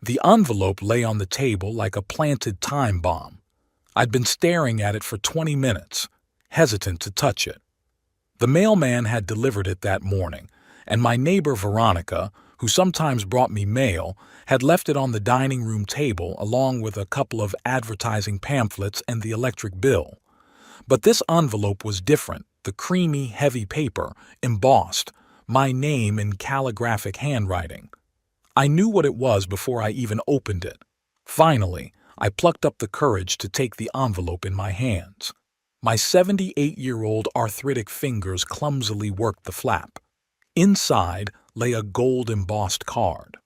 The envelope lay on the table like a planted time bomb. I'd been staring at it for 20 minutes, hesitant to touch it. The mailman had delivered it that morning, and my neighbor Veronica, who sometimes brought me mail, had left it on the dining room table along with a couple of advertising pamphlets and the electric bill. But this envelope was different, the creamy, heavy paper, embossed, my name in calligraphic handwriting. I knew what it was before I even opened it. Finally, I plucked up the courage to take the envelope in my hands. My 78-year-old arthritic fingers clumsily worked the flap. Inside lay a gold-embossed card.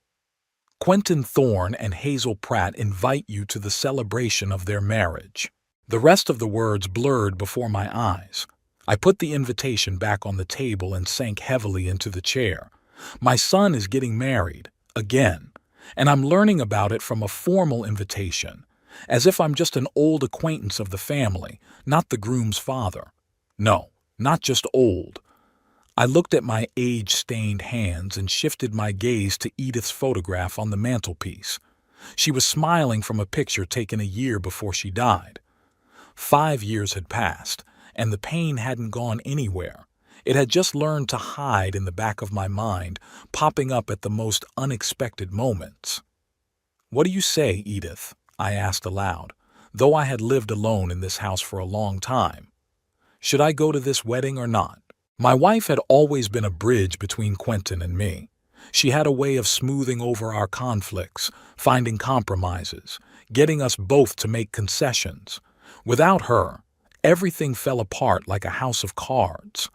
Quentin Thorne and Hazel Pratt invite you to the celebration of their marriage. The rest of the words blurred before my eyes. I put the invitation back on the table and sank heavily into the chair. My son is getting married, again, and I'm learning about it from a formal invitation, as if I'm just an old acquaintance of the family, not the groom's father. No, not just old. I looked at my age-stained hands and shifted my gaze to Edith's photograph on the mantelpiece. She was smiling from a picture taken a year before she died. 5 years had passed, and the pain hadn't gone anywhere. It had just learned to hide in the back of my mind, popping up at the most unexpected moments. "What do you say, Edith?" I asked aloud, though I had lived alone in this house for a long time. "Should I go to this wedding or not?" My wife had always been a bridge between Quentin and me. She had a way of smoothing over our conflicts, finding compromises, getting us both to make concessions. Without her, everything fell apart like a house of cards.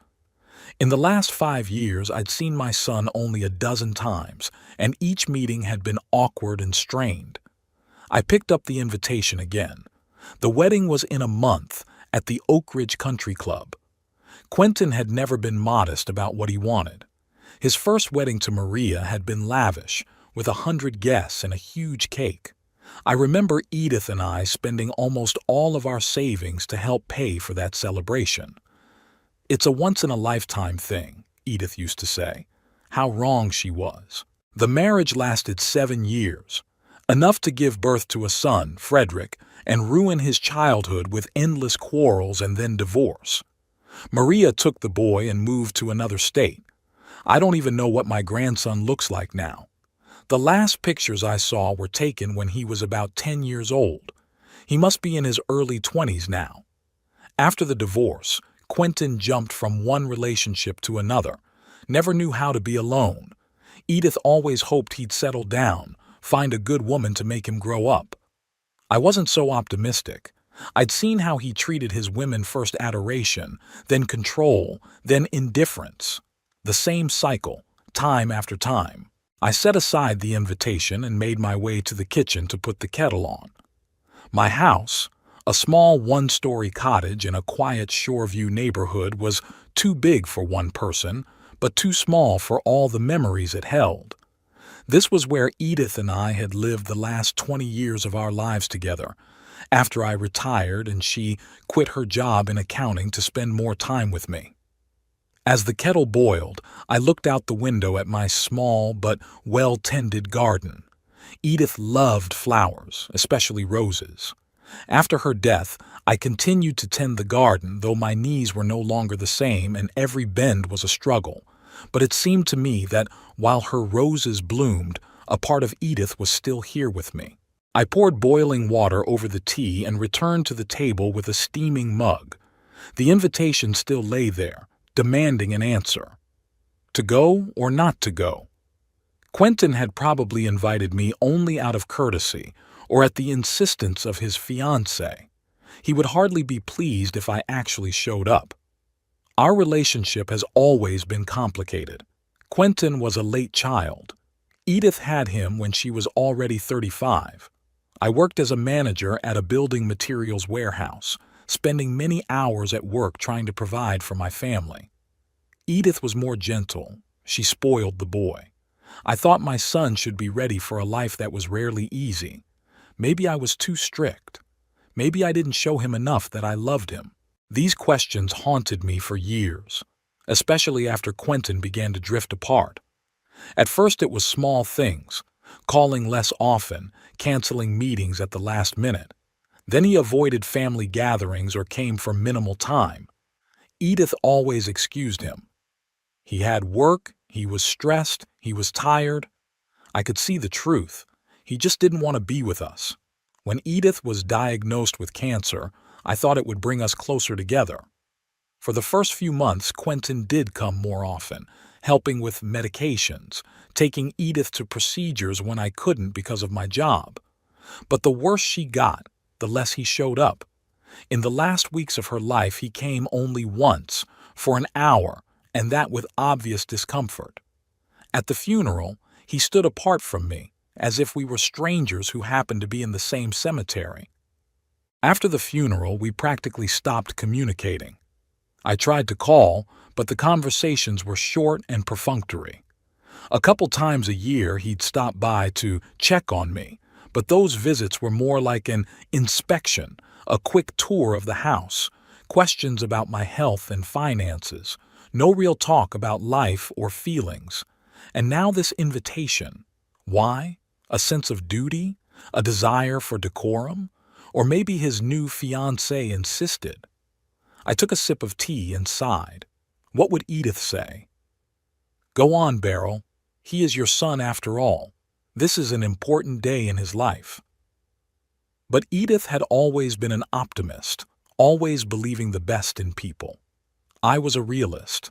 In the last 5 years, I'd seen my son only a dozen times, and each meeting had been awkward and strained. I picked up the invitation again. The wedding was in a month at the Oak Ridge Country Club. Quentin had never been modest about what he wanted. His first wedding to Maria had been lavish, with 100 guests and a huge cake. I remember Edith and I spending almost all of our savings to help pay for that celebration. "It's a once-in-a-lifetime thing," Edith used to say. How wrong she was. The marriage lasted 7 years, enough to give birth to a son, Frederick, and ruin his childhood with endless quarrels and then divorce. Maria took the boy and moved to another state. I don't even know what my grandson looks like now. The last pictures I saw were taken when he was about 10 years old. He must be in his early 20s now. After the divorce, Quentin jumped from one relationship to another, never knew how to be alone. Edith always hoped he'd settle down, find a good woman to make him grow up. I wasn't so optimistic. I'd seen how he treated his women, first adoration, then control, then indifference. The same cycle, time after time. I set aside the invitation and made my way to the kitchen to put the kettle on. My house, a small one-story cottage in a quiet Shoreview neighborhood, was too big for one person, but too small for all the memories it held. This was where Edith and I had lived the last 20 years of our lives together, after I retired and she quit her job in accounting to spend more time with me. As the kettle boiled, I looked out the window at my small but well-tended garden. Edith loved flowers, especially roses. After her death, I continued to tend the garden, though my knees were no longer the same and every bend was a struggle. But it seemed to me that while her roses bloomed, a part of Edith was still here with me. I poured boiling water over the tea and returned to the table with a steaming mug. The invitation still lay there, demanding an answer. To go or not to go? Quentin had probably invited me only out of courtesy or at the insistence of his fiancée. He would hardly be pleased if I actually showed up. Our relationship has always been complicated. Quentin was a late child. Edith had him when she was already 35. I worked as a manager at a building materials warehouse, spending many hours at work trying to provide for my family. Edith was more gentle. She spoiled the boy. I thought my son should be ready for a life that was rarely easy. Maybe I was too strict. Maybe I didn't show him enough that I loved him. These questions haunted me for years, especially after Quentin began to drift apart. At first it was small things, calling less often, canceling meetings at the last minute. Then he avoided family gatherings or came for minimal time. Edith always excused him. He had work, he was stressed, he was tired. I could see the truth. He just didn't want to be with us. When Edith was diagnosed with cancer, I thought it would bring us closer together. For the first few months, Quentin did come more often, helping with medications, taking Edith to procedures when I couldn't because of my job. But the worse she got, the less he showed up. In the last weeks of her life, he came only once, for an hour, and that with obvious discomfort. At the funeral, he stood apart from me, as if we were strangers who happened to be in the same cemetery. After the funeral, we practically stopped communicating. I tried to call, but the conversations were short and perfunctory. A couple times a year, he'd stop by to check on me, but those visits were more like an inspection, a quick tour of the house, questions about my health and finances, no real talk about life or feelings. And now this invitation. Why? A sense of duty? A desire for decorum? Or maybe his new fiancée insisted. I took a sip of tea and sighed. What would Edith say? Go on, Beryl. He is your son after all. This is an important day in his life. But Edith had always been an optimist, always believing the best in people. I was a realist,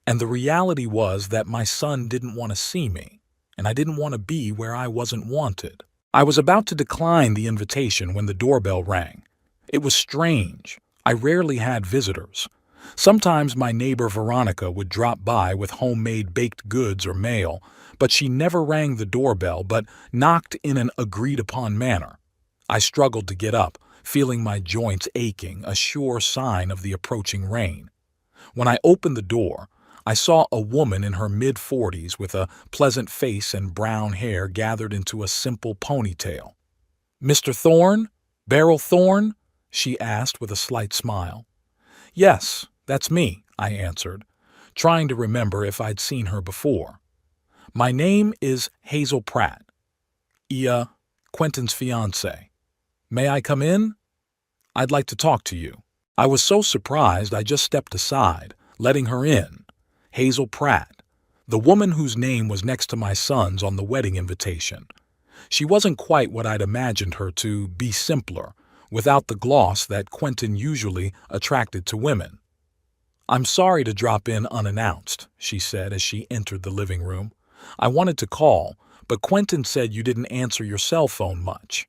and the reality was that my son didn't want to see me, and I didn't want to be where I wasn't wanted. I was about to decline the invitation when the doorbell rang. It was strange. I rarely had visitors. Sometimes my neighbor Veronica would drop by with homemade baked goods or mail, but she never rang the doorbell but knocked in an agreed-upon manner. I struggled to get up, feeling my joints aching, a sure sign of the approaching rain. When I opened the door, I saw a woman in her mid-40s with a pleasant face and brown hair gathered into a simple ponytail. "Mr. Thorne? Beryl Thorne?" she asked with a slight smile. "Yes, that's me," I answered, trying to remember if I'd seen her before. "My name is Hazel Pratt. Quentin's fiancée. May I come in? I'd like to talk to you." I was so surprised I just stepped aside, letting her in. Hazel Pratt, the woman whose name was next to my son's on the wedding invitation. She wasn't quite what I'd imagined her to be, simpler, without the gloss that Quentin usually attracted to women. "I'm sorry to drop in unannounced," she said as she entered the living room. "I wanted to call, but Quentin said you didn't answer your cell phone much."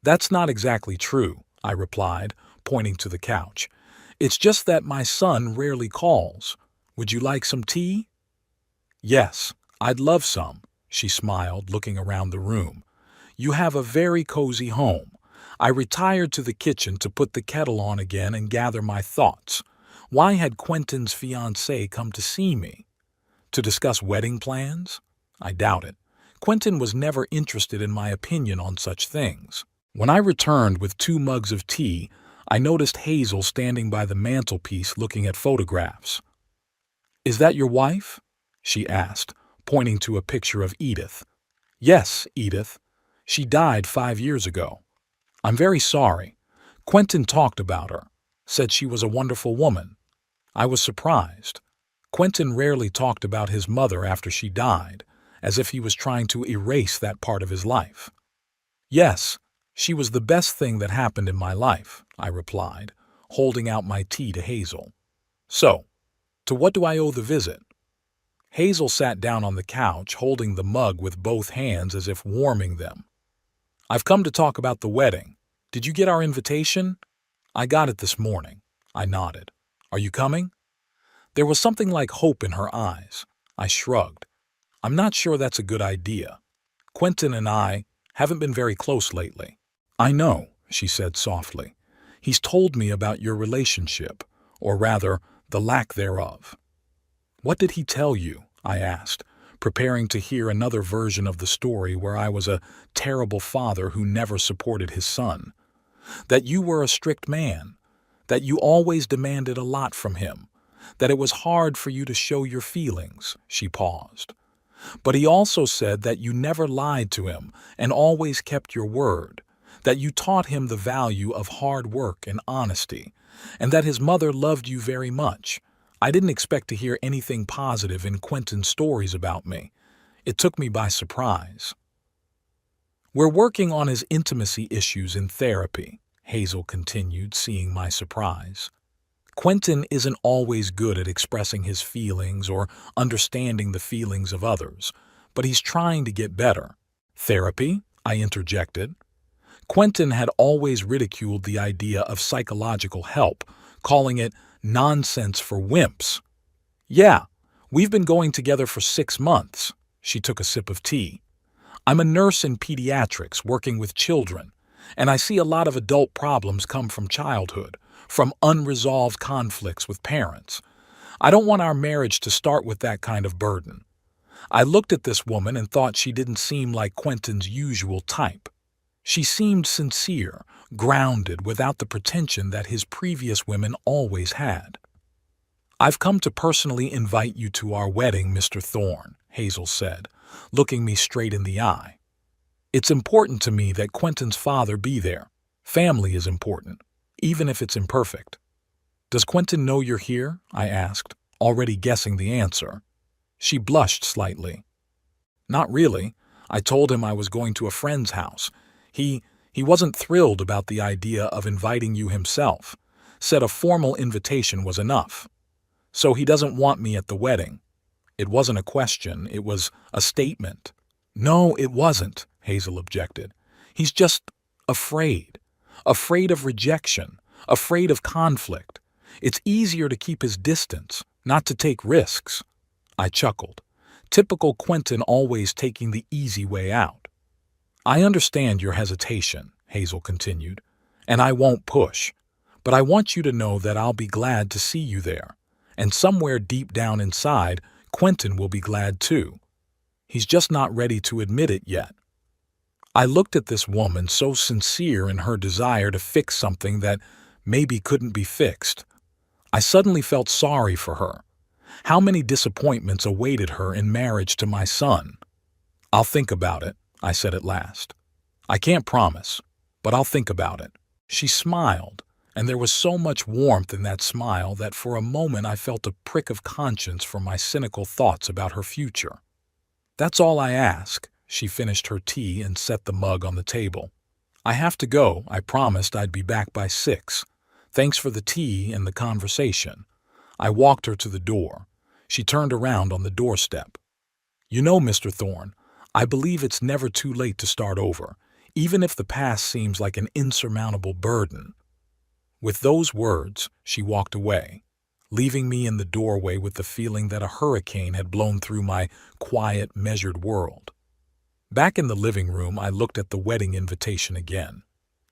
"That's not exactly true," I replied, pointing to the couch. "It's just that my son rarely calls. Would you like some tea?" "Yes, I'd love some," she smiled, looking around the room. "You have a very cozy home." I retired to the kitchen to put the kettle on again and gather my thoughts. Why had Quentin's fiancée come to see me? To discuss wedding plans? I doubt it. Quentin was never interested in my opinion on such things. When I returned with 2 mugs of tea, I noticed Hazel standing by the mantelpiece looking at photographs. "Is that your wife?" she asked, pointing to a picture of Edith. "Yes, Edith. She died 5 years ago." "I'm very sorry. Quentin talked about her, said she was a wonderful woman." I was surprised. Quentin rarely talked about his mother after she died, as if he was trying to erase that part of his life. "Yes, she was the best thing that happened in my life," I replied, holding out my tea to Hazel. "So, to what do I owe the visit?" Hazel sat down on the couch, holding the mug with both hands as if warming them. "I've come to talk about the wedding. Did you get our invitation?" "I got it this morning." I nodded. "Are you coming?" There was something like hope in her eyes. I shrugged. "I'm not sure that's a good idea. Quentin and I haven't been very close lately." "I know," she said softly. "He's told me about your relationship, or rather, the lack thereof." "What did he tell you?" I asked, preparing to hear another version of the story where I was a terrible father who never supported his son. "That you were a strict man, that you always demanded a lot from him, that it was hard for you to show your feelings." She paused. But he also said that you never lied to him and always kept your word, that you taught him the value of hard work and honesty, and that his mother loved you very much. I didn't expect to hear anything positive in Quentin's stories about me. It took me by surprise. We're working on his intimacy issues in therapy, Hazel continued, seeing my surprise. Quentin isn't always good at expressing his feelings or understanding the feelings of others, but he's trying to get better. Therapy? I interjected. Quentin had always ridiculed the idea of psychological help, calling it nonsense for wimps. Yeah, we've been going together for 6 months. She took a sip of tea. I'm a nurse in pediatrics working with children, and I see a lot of adult problems come from childhood, from unresolved conflicts with parents. I don't want our marriage to start with that kind of burden. I looked at this woman and thought she didn't seem like Quentin's usual type. She seemed sincere, grounded, without the pretension that his previous women always had. I've come to personally invite you to our wedding, Mr. Thorne, Hazel said, looking me straight in the eye. It's important to me that Quentin's father be there. Family is important, even if it's imperfect. Does Quentin know you're here? I asked, already guessing the answer. She blushed slightly. Not really. I told him I was going to a friend's house. He wasn't thrilled about the idea of inviting you himself, said a formal invitation was enough. So he doesn't want me at the wedding. It wasn't a question, it was a statement. No, it wasn't, Hazel objected. He's just afraid. Afraid of rejection, afraid of conflict. It's easier to keep his distance, not to take risks. I chuckled. Typical Quentin, always taking the easy way out. I understand your hesitation, Hazel continued, and I won't push. But I want you to know that I'll be glad to see you there. And somewhere deep down inside, Quentin will be glad too. He's just not ready to admit it yet. I looked at this woman, so sincere in her desire to fix something that maybe couldn't be fixed. I suddenly felt sorry for her. How many disappointments awaited her in marriage to my son? I'll think about it, I said at last. I can't promise, but I'll think about it. She smiled, and there was so much warmth in that smile that for a moment I felt a prick of conscience for my cynical thoughts about her future. That's all I ask. She finished her tea and set the mug on the table. I have to go. I promised I'd be back by 6. Thanks for the tea and the conversation. I walked her to the door. She turned around on the doorstep. You know, Mr. Thorne, I believe it's never too late to start over, even if the past seems like an insurmountable burden. With those words, she walked away, leaving me in the doorway with the feeling that a hurricane had blown through my quiet, measured world. Back in the living room, I looked at the wedding invitation again.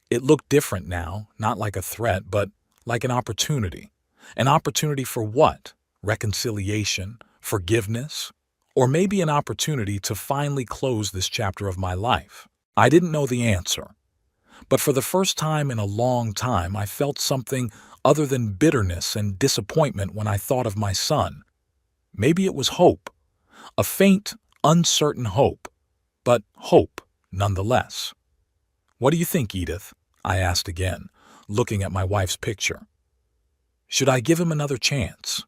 It looked different now, not like a threat, but like an opportunity. An opportunity for what? Reconciliation? Forgiveness? Or maybe an opportunity to finally close this chapter of my life. I didn't know the answer. But for the first time in a long time, I felt something other than bitterness and disappointment when I thought of my son. Maybe it was hope. A faint, uncertain hope. But hope, nonetheless. What do you think, Edith? I asked again, looking at my wife's picture. Should I give him another chance?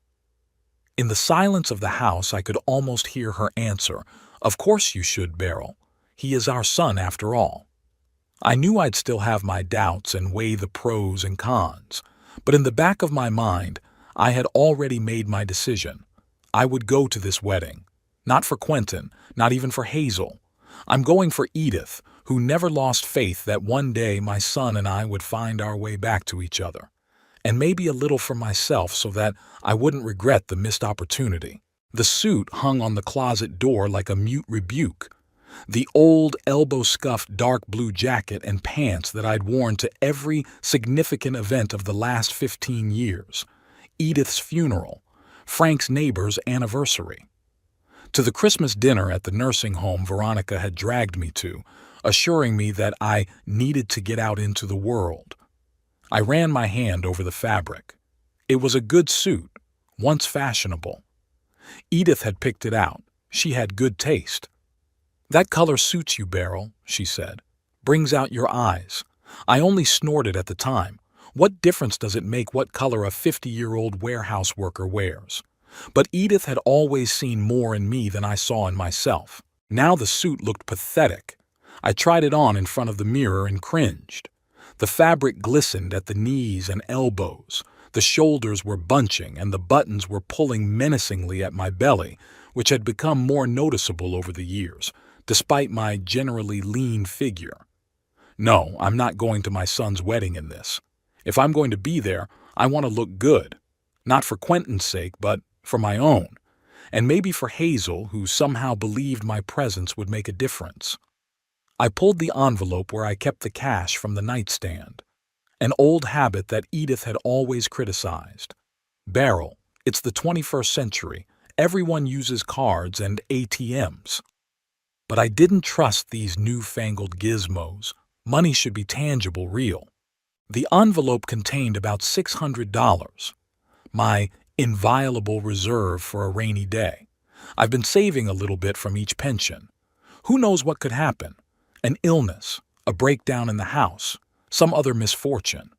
In the silence of the house, I could almost hear her answer. Of course you should, Beryl. He is our son after all. I knew I'd still have my doubts and weigh the pros and cons, but in the back of my mind, I had already made my decision. I would go to this wedding. Not for Quentin, not even for Hazel. I'm going for Edith, who never lost faith that one day my son and I would find our way back to each other. And maybe a little for myself so that I wouldn't regret the missed opportunity. The suit hung on the closet door like a mute rebuke. The old, elbow-scuffed dark blue jacket and pants that I'd worn to every significant event of the last 15 years. Edith's funeral, Frank's neighbor's anniversary. To the Christmas dinner at the nursing home Veronica had dragged me to, assuring me that I needed to get out into the world. I ran my hand over the fabric. It was a good suit, once fashionable. Edith had picked it out, She had good taste. "That color suits you, Beryl," she said. "Brings out your eyes." I only snorted at the time. What difference does it make what color a 50-year-old warehouse worker wears? But Edith had always seen more in me than I saw in myself. Now the suit looked pathetic. I tried it on in front of the mirror and cringed. The fabric glistened at the knees and elbows. The shoulders were bunching and the buttons were pulling menacingly at my belly, which had become more noticeable over the years, despite my generally lean figure. No, I'm not going to my son's wedding in this. If I'm going to be there, I want to look good. Not for Quentin's sake, but for my own. And maybe for Hazel, who somehow believed my presence would make a difference. I pulled the envelope where I kept the cash from the nightstand. An old habit that Edith had always criticized. "Beryl, it's the 21st century. Everyone uses cards and ATMs." But I didn't trust these newfangled gizmos. Money should be tangible, real. The envelope contained about $600, my inviolable reserve for a rainy day. I've been saving a little bit from each pension. Who knows what could happen? An illness, a breakdown in the house, some other misfortune.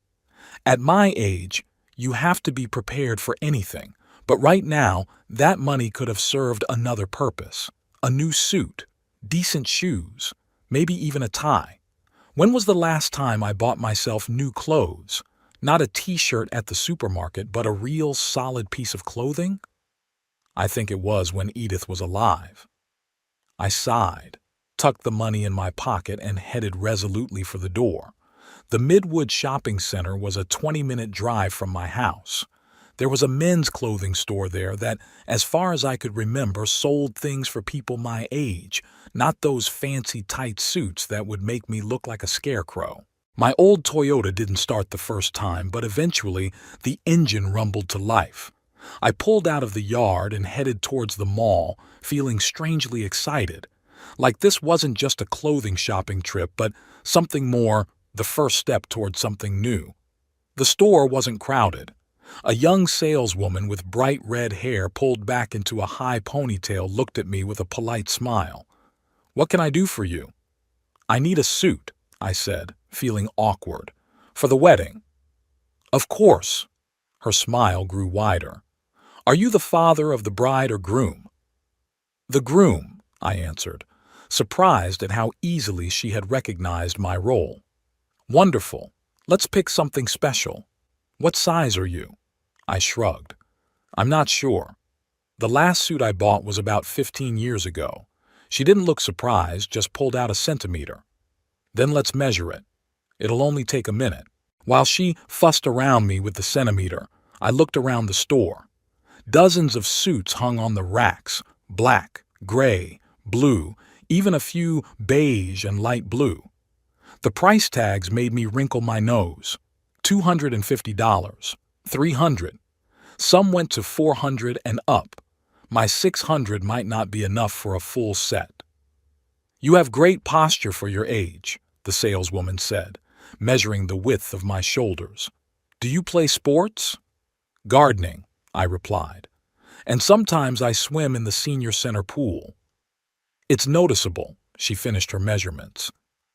At my age, you have to be prepared for anything, but right now, that money could have served another purpose. A new suit, decent shoes, maybe even a tie. When was the last time I bought myself new clothes? Not a t-shirt at the supermarket, but a real solid piece of clothing? I think it was when Edith was alive. I sighed, tucked the money in my pocket, and headed resolutely for the door. The Midwood Shopping Center was a 20-minute drive from my house. There was a men's clothing store there that, as far as I could remember, sold things for people my age, not those fancy tight suits that would make me look like a scarecrow. My old Toyota didn't start the first time, but eventually the engine rumbled to life. I pulled out of the yard and headed towards the mall, feeling strangely excited. Like this wasn't just a clothing shopping trip, but something more, the first step towards something new. The store wasn't crowded. A young saleswoman with bright red hair pulled back into a high ponytail looked at me with a polite smile. "What can I do for you?" "I need a suit," I said, feeling awkward. "For the wedding." "Of course." Her smile grew wider. "Are you the father of the bride or groom?" "The groom," I answered, surprised at how easily she had recognized my role. "Wonderful. Let's pick something special. What size are you?" I shrugged. "I'm not sure. The last suit I bought was about 15 years ago." She didn't look surprised, just pulled out a centimeter. "Then let's measure it. It'll only take a minute." While she fussed around me with the centimeter, I looked around the store. Dozens of suits hung on the racks, black, gray, blue, even a few beige and light blue. The price tags made me wrinkle my nose. $250, $300. Some went to $400 and up. My $600 might not be enough for a full set. "You have great posture for your age," the saleswoman said, measuring the width of my shoulders. "Do you play sports?" "Gardening," I replied. "And sometimes I swim in the senior center pool." "It's noticeable," she finished her measurements.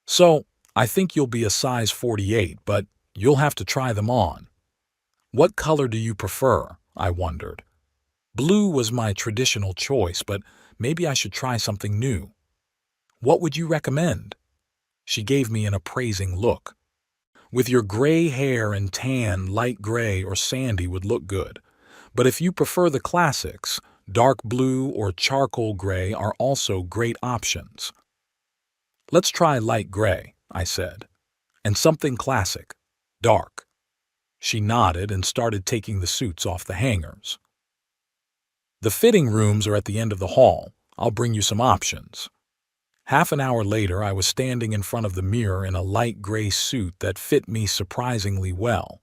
"So, I think you'll be a size 48, but you'll have to try them on." "What color do you prefer?" I wondered. Blue was my traditional choice, but maybe I should try something new. "What would you recommend?" She gave me an appraising look. "With your gray hair and tan, light gray or sandy would look good. But if you prefer the classics, dark blue or charcoal gray are also great options." "Let's try light gray," I said. "And something classic, dark." She nodded and started taking the suits off the hangers. "The fitting rooms are at the end of the hall. I'll bring you some options." Half an hour later, I was standing in front of the mirror in a light gray suit that fit me surprisingly well.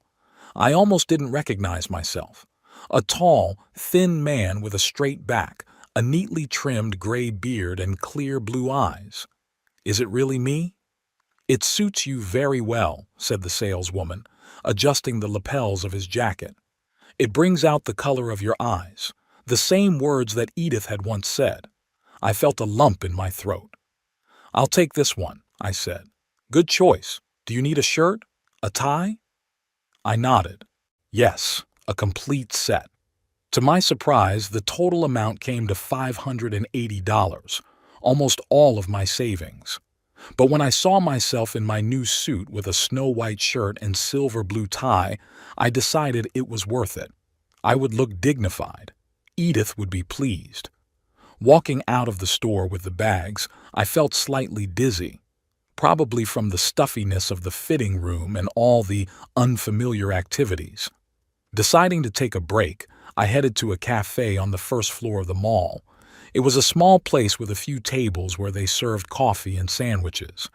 I almost didn't recognize myself. A tall, thin man with a straight back, a neatly trimmed gray beard, and clear blue eyes. "Is it really me?" "It suits you very well," said the saleswoman, adjusting the lapels of his jacket. "It brings out the color of your eyes." The same words that Edith had once said. I felt a lump in my throat. "I'll take this one," I said. "Good choice. Do you need a shirt? A tie?" I nodded. Yes, a complete set. To my surprise, the total amount came to $580, almost all of my savings. But when I saw myself in my new suit with a snow-white shirt and silver blue tie, I decided it was worth it. I would look dignified. Edith would be pleased. Walking out of the store with the bags, I felt slightly dizzy, probably from the stuffiness of the fitting room and all the unfamiliar activities. Deciding to take a break, I headed to a cafe on the first floor of the mall. It was a small place with a few tables where they served coffee and sandwiches.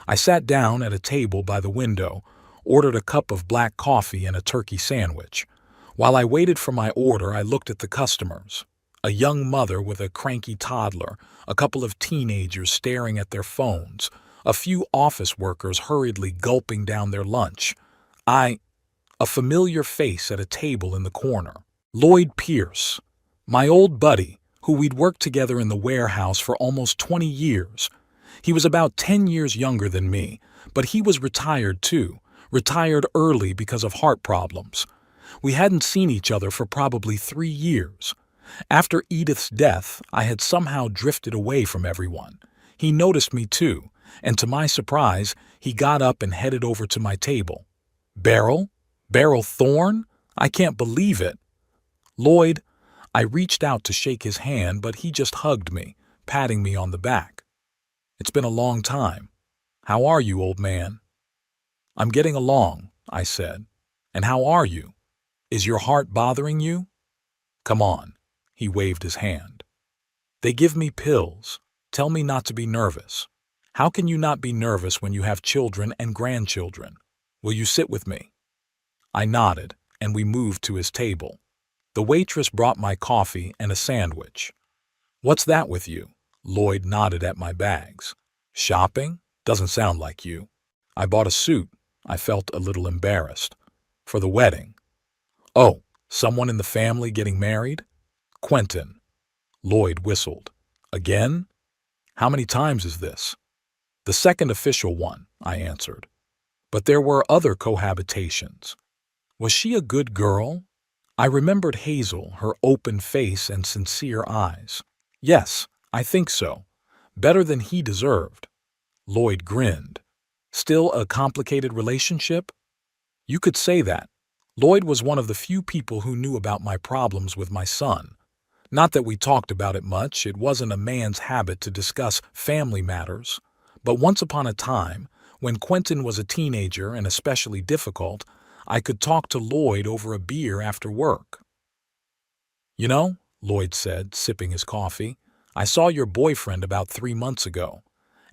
I sat down at a table by the window, ordered a cup of black coffee and a turkey sandwich. While I waited for my order, I looked at the customers. A young mother with a cranky toddler, a couple of teenagers staring at their phones, a few office workers hurriedly gulping down their lunch. A familiar face at a table in the corner. Lloyd Pierce, my old buddy, who we'd worked together in the warehouse for almost 20 years. He was about 10 years younger than me, but he was retired too, retired early because of heart problems. We hadn't seen each other for probably 3 years. After Edith's death, I had somehow drifted away from everyone. He noticed me too, and to my surprise, he got up and headed over to my table. "Beryl? Beryl Thorne? I can't believe it." "Lloyd," I reached out to shake his hand, but he just hugged me, patting me on the back. "It's been a long time. How are you, old man?" "I'm getting along," I said. "And how are you? Is your heart bothering you? Come on." He waved his hand. "They give me pills. Tell me not to be nervous. How can you not be nervous when you have children and grandchildren? Will you sit with me?" I nodded, and we moved to his table. The waitress brought my coffee and a sandwich. "What's that with you?" Lloyd nodded at my bags. "Shopping? Doesn't sound like you." "I bought a suit." I felt a little embarrassed. "For the wedding." "Oh, someone in the family getting married?" "Quentin." Lloyd whistled. "Again? How many times is this?" "The second official one," I answered. "But there were other cohabitations." "Was she a good girl?" I remembered Hazel, her open face and sincere eyes. "Yes, I think so. Better than he deserved." Lloyd grinned. "Still a complicated relationship?" "You could say that." Lloyd was one of the few people who knew about my problems with my son. Not that we talked about it much, it wasn't a man's habit to discuss family matters. But once upon a time, when Quentin was a teenager and especially difficult, I could talk to Lloyd over a beer after work. "You know," Lloyd said, sipping his coffee, "I saw your boyfriend about 3 months ago.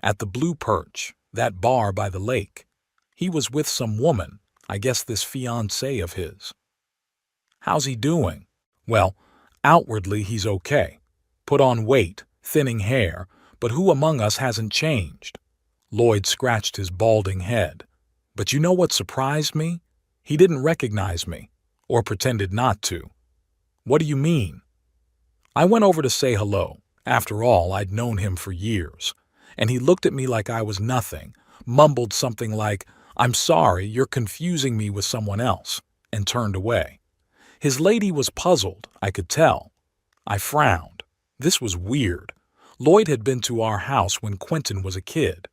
At the Blue Perch, that bar by the lake. He was with some woman, I guess this fiancée of his." "How's he doing?" "Well, outwardly he's okay. Put on weight, thinning hair, but who among us hasn't changed?" Lloyd scratched his balding head. "But you know what surprised me? He didn't recognize me, or pretended not to." "What do you mean?" "I went over to say hello. After all, I'd known him for years. And he looked at me like I was nothing, mumbled something like, 'I'm sorry, you're confusing me with someone else,' and turned away. His lady was puzzled, I could tell. I frowned. This was weird. Lloyd had been to our house when Quentin was a kid,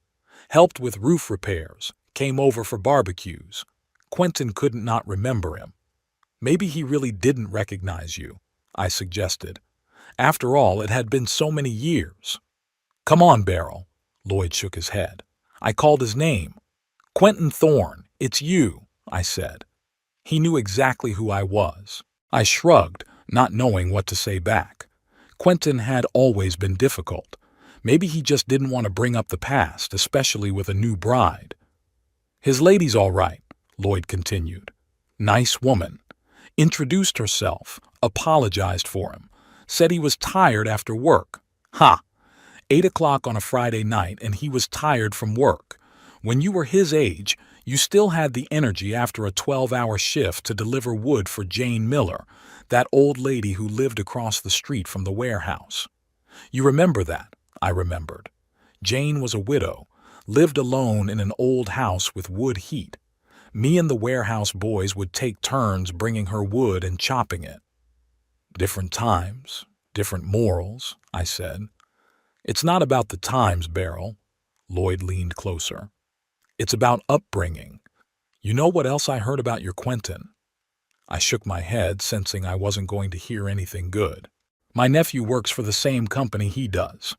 helped with roof repairs, came over for barbecues. Quentin couldn't not remember him. "Maybe he really didn't recognize you," I suggested. After all, it had been so many years. "Come on, Beryl." Lloyd shook his head. I called his name. "Quentin Thorne, it's you," I said. He knew exactly who I was. I shrugged, not knowing what to say back. Quentin had always been difficult. Maybe he just didn't want to bring up the past, especially with a new bride. "His lady's all right," Lloyd continued. "Nice woman. Introduced herself, apologized for him, said he was tired after work. Ha! 8 o'clock on a Friday night and he was tired from work. When you were his age, you still had the energy after a 12-hour shift to deliver wood for Jane Miller, that old lady who lived across the street from the warehouse. You remember that? I remembered. Jane was a widow, lived alone in an old house with wood heat. Me and the warehouse boys would take turns bringing her wood and chopping it. Different times, different morals, I said. It's not about the times, Beryl. Lloyd leaned closer. It's about upbringing. You know what else I heard about your Quentin? I shook my head, sensing I wasn't going to hear anything good. My nephew works for the same company he does.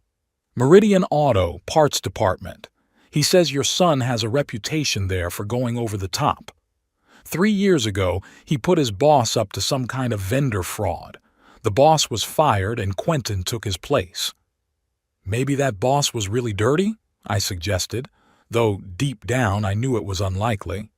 Meridian Auto, Parts Department. He says your son has a reputation there for going over the top. 3 years ago, he put his boss up to some kind of vendor fraud. The boss was fired and Quentin took his place. Maybe that boss was really dirty? I suggested, though deep down I knew it was unlikely.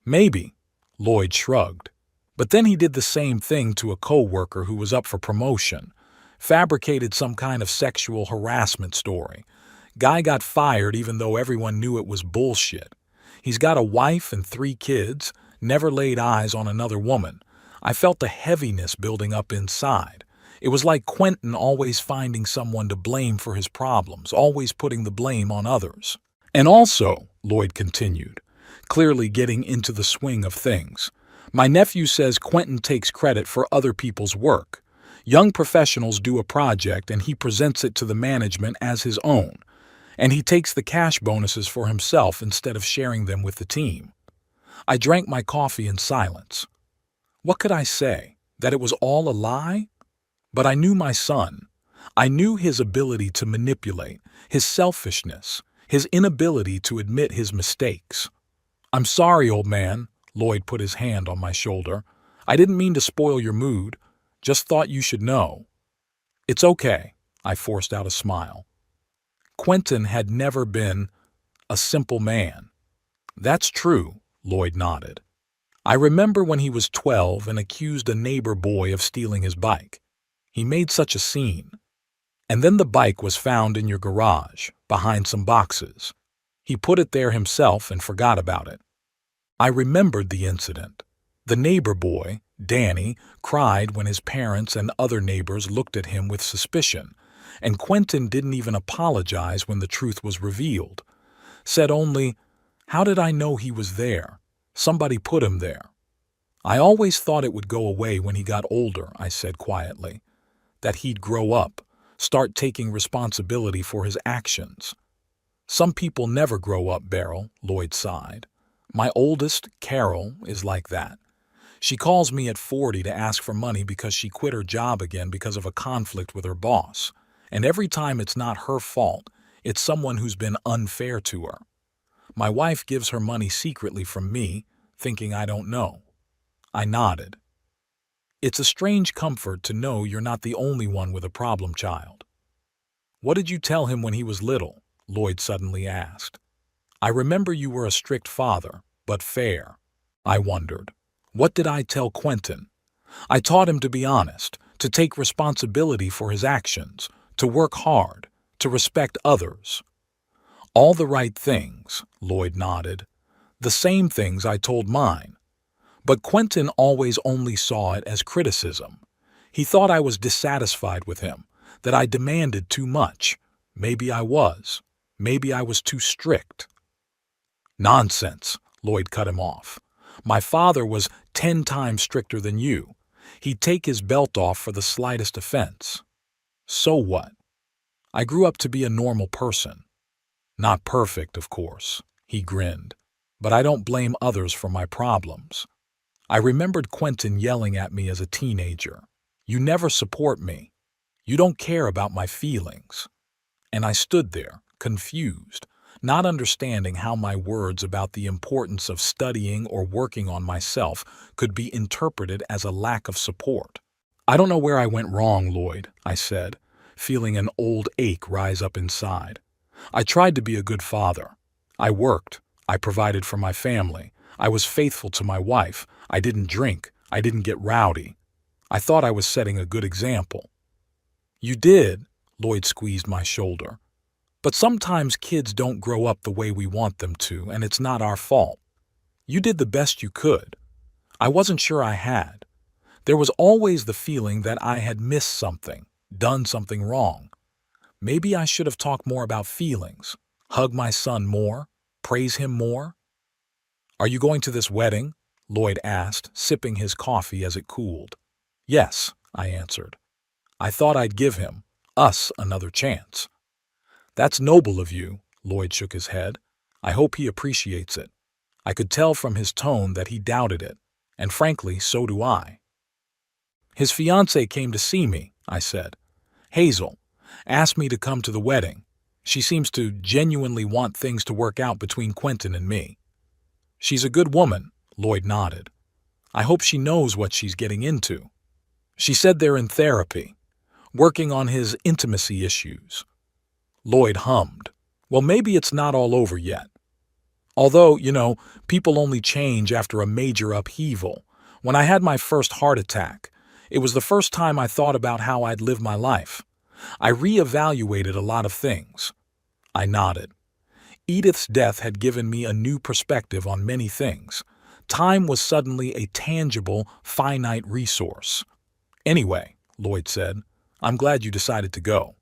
Maybe, Lloyd shrugged. But then he did the same thing to a co-worker who was up for promotion. Fabricated some kind of sexual harassment story. Guy got fired even though everyone knew it was bullshit. He's got a wife and 3 kids, never laid eyes on another woman. I felt the heaviness building up inside. It was like Quentin always finding someone to blame for his problems, always putting the blame on others. And also, Lloyd continued, clearly getting into the swing of things, my nephew says Quentin takes credit for other people's work. Young professionals do a project and he presents it to the management as his own. And he takes the cash bonuses for himself instead of sharing them with the team. I drank my coffee in silence. What could I say? That it was all a lie? But I knew my son. I knew his ability to manipulate, his selfishness, his inability to admit his mistakes. I'm sorry, old man. Lloyd put his hand on my shoulder. I didn't mean to spoil your mood. Just thought you should know. It's okay. I forced out a smile. Quentin had never been a simple man. That's true, Lloyd nodded. I remember when he was 12 and accused a neighbor boy of stealing his bike. He made such a scene. And then the bike was found in your garage, behind some boxes. He put it there himself and forgot about it. I remembered the incident. The neighbor boy, Danny, cried when his parents and other neighbors looked at him with suspicion, and Quentin didn't even apologize when the truth was revealed. Said only, "How did I know he was there? Somebody put him there." I always thought it would go away when he got older, I said quietly. That he'd grow up, start taking responsibility for his actions. Some people never grow up, Beryl, Lloyd sighed. My oldest, Carol, is like that. She calls me at 40 to ask for money because she quit her job again because of a conflict with her boss. And every time it's not her fault, it's someone who's been unfair to her. My wife gives her money secretly from me, thinking I don't know. I nodded. It's a strange comfort to know you're not the only one with a problem child. What did you tell him when he was little? Lloyd suddenly asked. I remember you were a strict father, but fair. I wondered. What did I tell Quentin? I taught him to be honest, to take responsibility for his actions, to work hard, to respect others. All the right things, Lloyd nodded. The same things I told mine. But Quentin always only saw it as criticism. He thought I was dissatisfied with him, that I demanded too much. Maybe I was. Maybe I was too strict. Nonsense, Lloyd cut him off. My father was 10 times stricter than you. He'd take his belt off for the slightest offense. So what? I grew up to be a normal person. Not perfect, of course, he grinned, but I don't blame others for my problems. I remembered Quentin yelling at me as a teenager. You never support me. You don't care about my feelings. And I stood there, confused, not understanding how my words about the importance of studying or working on myself could be interpreted as a lack of support. I don't know where I went wrong, Lloyd, I said, feeling an old ache rise up inside. I tried to be a good father. I worked. I provided for my family. I was faithful to my wife. I didn't drink. I didn't get rowdy. I thought I was setting a good example. You did, Lloyd squeezed my shoulder. But sometimes kids don't grow up the way we want them to, and it's not our fault. You did the best you could. I wasn't sure I had. There was always the feeling that I had missed something, done something wrong. Maybe I should have talked more about feelings, hug my son more, praise him more. Are you going to this wedding? Lloyd asked, sipping his coffee as it cooled. Yes, I answered. I thought I'd give him, us, another chance. That's noble of you, Lloyd shook his head. I hope he appreciates it. I could tell from his tone that he doubted it, and frankly, so do I. His fiancée came to see me, I said. Hazel asked me to come to the wedding. She seems to genuinely want things to work out between Quentin and me. She's a good woman, Lloyd nodded. I hope she knows what she's getting into. She said they're in therapy, working on his intimacy issues. Lloyd hummed. Well, maybe it's not all over yet. Although, people only change after a major upheaval. When I had my first heart attack, it was the first time I thought about how I'd live my life. I reevaluated a lot of things. I nodded. Edith's death had given me a new perspective on many things. Time was suddenly a tangible, finite resource. Anyway, Lloyd said, I'm glad you decided to go.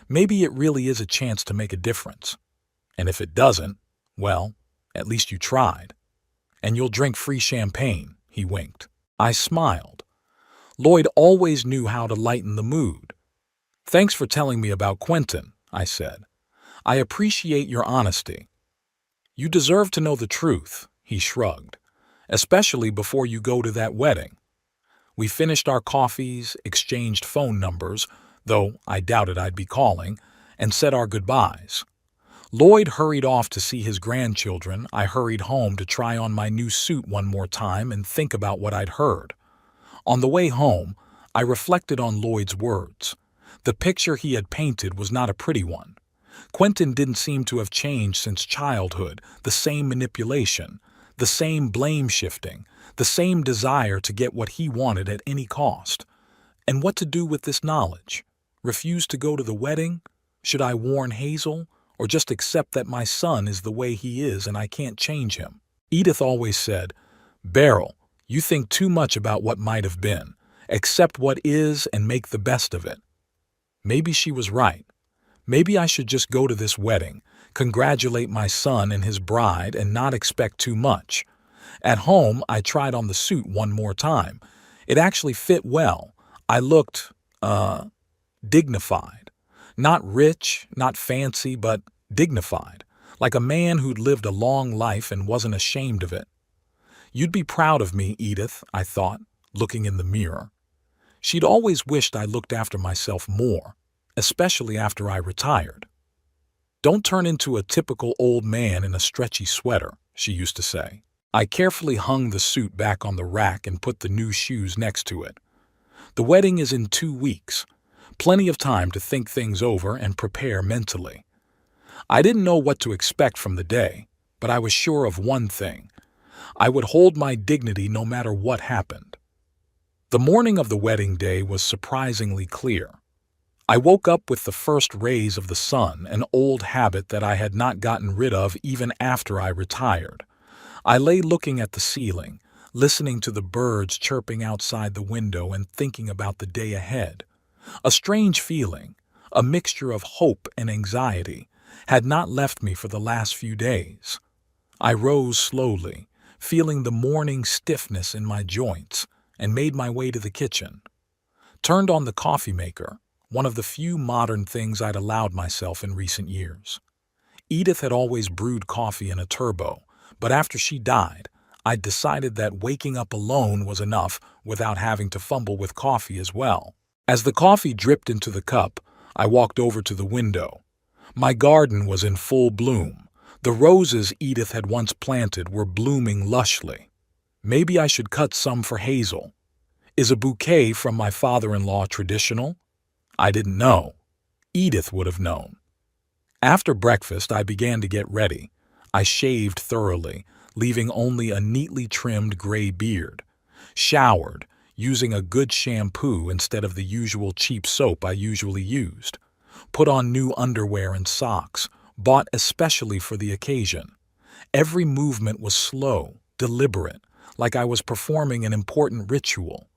Maybe it really is a chance to make a difference. And if it doesn't, well, at least you tried. And you'll drink free champagne, he winked. I smiled. Lloyd always knew how to lighten the mood. Thanks for telling me about Quentin, I said. I appreciate your honesty. You deserve to know the truth, he shrugged, especially before you go to that wedding. We finished our coffees, exchanged phone numbers, though I doubted I'd be calling, and said our goodbyes. Lloyd hurried off to see his grandchildren. I hurried home to try on my new suit one more time and think about what I'd heard. On the way home, I reflected on Lloyd's words. The picture he had painted was not a pretty one. Quentin didn't seem to have changed since childhood, the same manipulation, the same blame-shifting, the same desire to get what he wanted at any cost. And what to do with this knowledge? Refuse to go to the wedding? Should I warn Hazel? Or just accept that my son is the way he is and I can't change him? Edith always said, Beryl, you think too much about what might have been. Accept what is and make the best of it. Maybe she was right. Maybe I should just go to this wedding, congratulate my son and his bride, and not expect too much. At home, I tried on the suit one more time. It actually fit well. I looked, dignified. Not rich, not fancy, but dignified. Like a man who'd lived a long life and wasn't ashamed of it. You'd be proud of me, Edith, I thought, looking in the mirror. She'd always wished I looked after myself more, especially after I retired. Don't turn into a typical old man in a stretchy sweater, she used to say. I carefully hung the suit back on the rack and put the new shoes next to it. The wedding is in 2 weeks. Plenty of time to think things over and prepare mentally. I didn't know what to expect from the day, but I was sure of one thing. I would hold my dignity no matter what happened. The morning of the wedding day was surprisingly clear. I woke up with the first rays of the sun, an old habit that I had not gotten rid of even after I retired. I lay looking at the ceiling, listening to the birds chirping outside the window and thinking about the day ahead. A strange feeling, a mixture of hope and anxiety, had not left me for the last few days. I rose slowly, feeling the morning stiffness in my joints, and made my way to the kitchen. Turned on the coffee maker, one of the few modern things I'd allowed myself in recent years. Edith had always brewed coffee in a turbo, but after she died, I'd decided that waking up alone was enough without having to fumble with coffee as well. As the coffee dripped into the cup, I walked over to the window. My garden was in full bloom. The roses Edith had once planted were blooming lushly. Maybe I should cut some for Hazel. Is a bouquet from my father-in-law traditional? I didn't know. Edith would have known. After breakfast, I began to get ready. I shaved thoroughly, leaving only a neatly trimmed gray beard. Showered, using a good shampoo instead of the usual cheap soap I usually used. Put on new underwear and socks, bought especially for the occasion. Every movement was slow, deliberate, like I was performing an important ritual.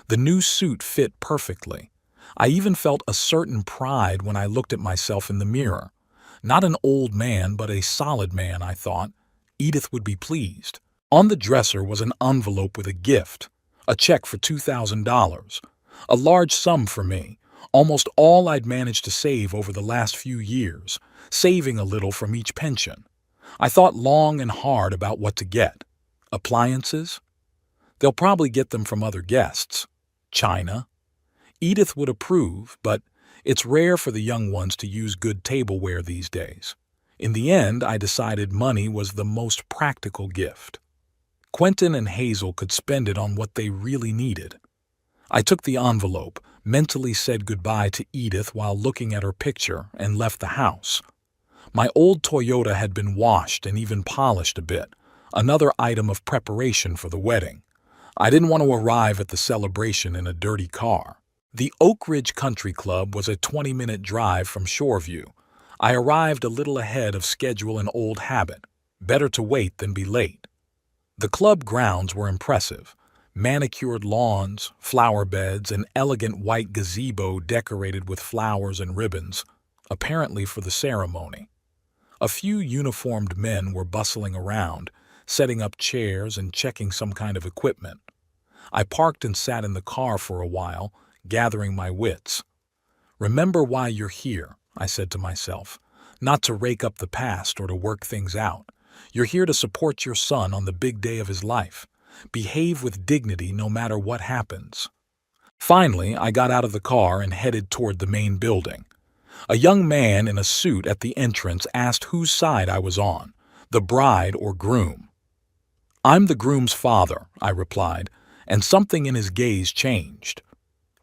The new suit fit perfectly. I even felt a certain pride when I looked at myself in the mirror. Not an old man, but a solid man, I thought. Edith would be pleased. On the dresser was an envelope with a gift, a check for $2,000, a large sum for me, almost all I'd managed to save over the last few years, saving a little from each pension. I thought long and hard about what to get. Appliances? They'll probably get them from other guests. China? Edith would approve, but it's rare for the young ones to use good tableware these days. In the end, I decided money was the most practical gift. Quentin and Hazel could spend it on what they really needed. I took the envelope, mentally said goodbye to Edith while looking at her picture, and left the house. My old Toyota had been washed and even polished a bit, another item of preparation for the wedding. I didn't want to arrive at the celebration in a dirty car. The Oak Ridge Country Club was a 20-minute drive from Shoreview. I arrived a little ahead of schedule, an old habit. Better to wait than be late. The club grounds were impressive. Manicured lawns, flower beds, an elegant white gazebo decorated with flowers and ribbons, apparently for the ceremony. A few uniformed men were bustling around, setting up chairs and checking some kind of equipment. I parked and sat in the car for a while, gathering my wits. Remember why you're here, I said to myself, not to rake up the past or to work things out. You're here to support your son on the big day of his life. Behave with dignity no matter what happens. Finally, I got out of the car and headed toward the main building. A young man in a suit at the entrance asked whose side I was on, the bride or groom. I'm the groom's father, I replied, and something in his gaze changed.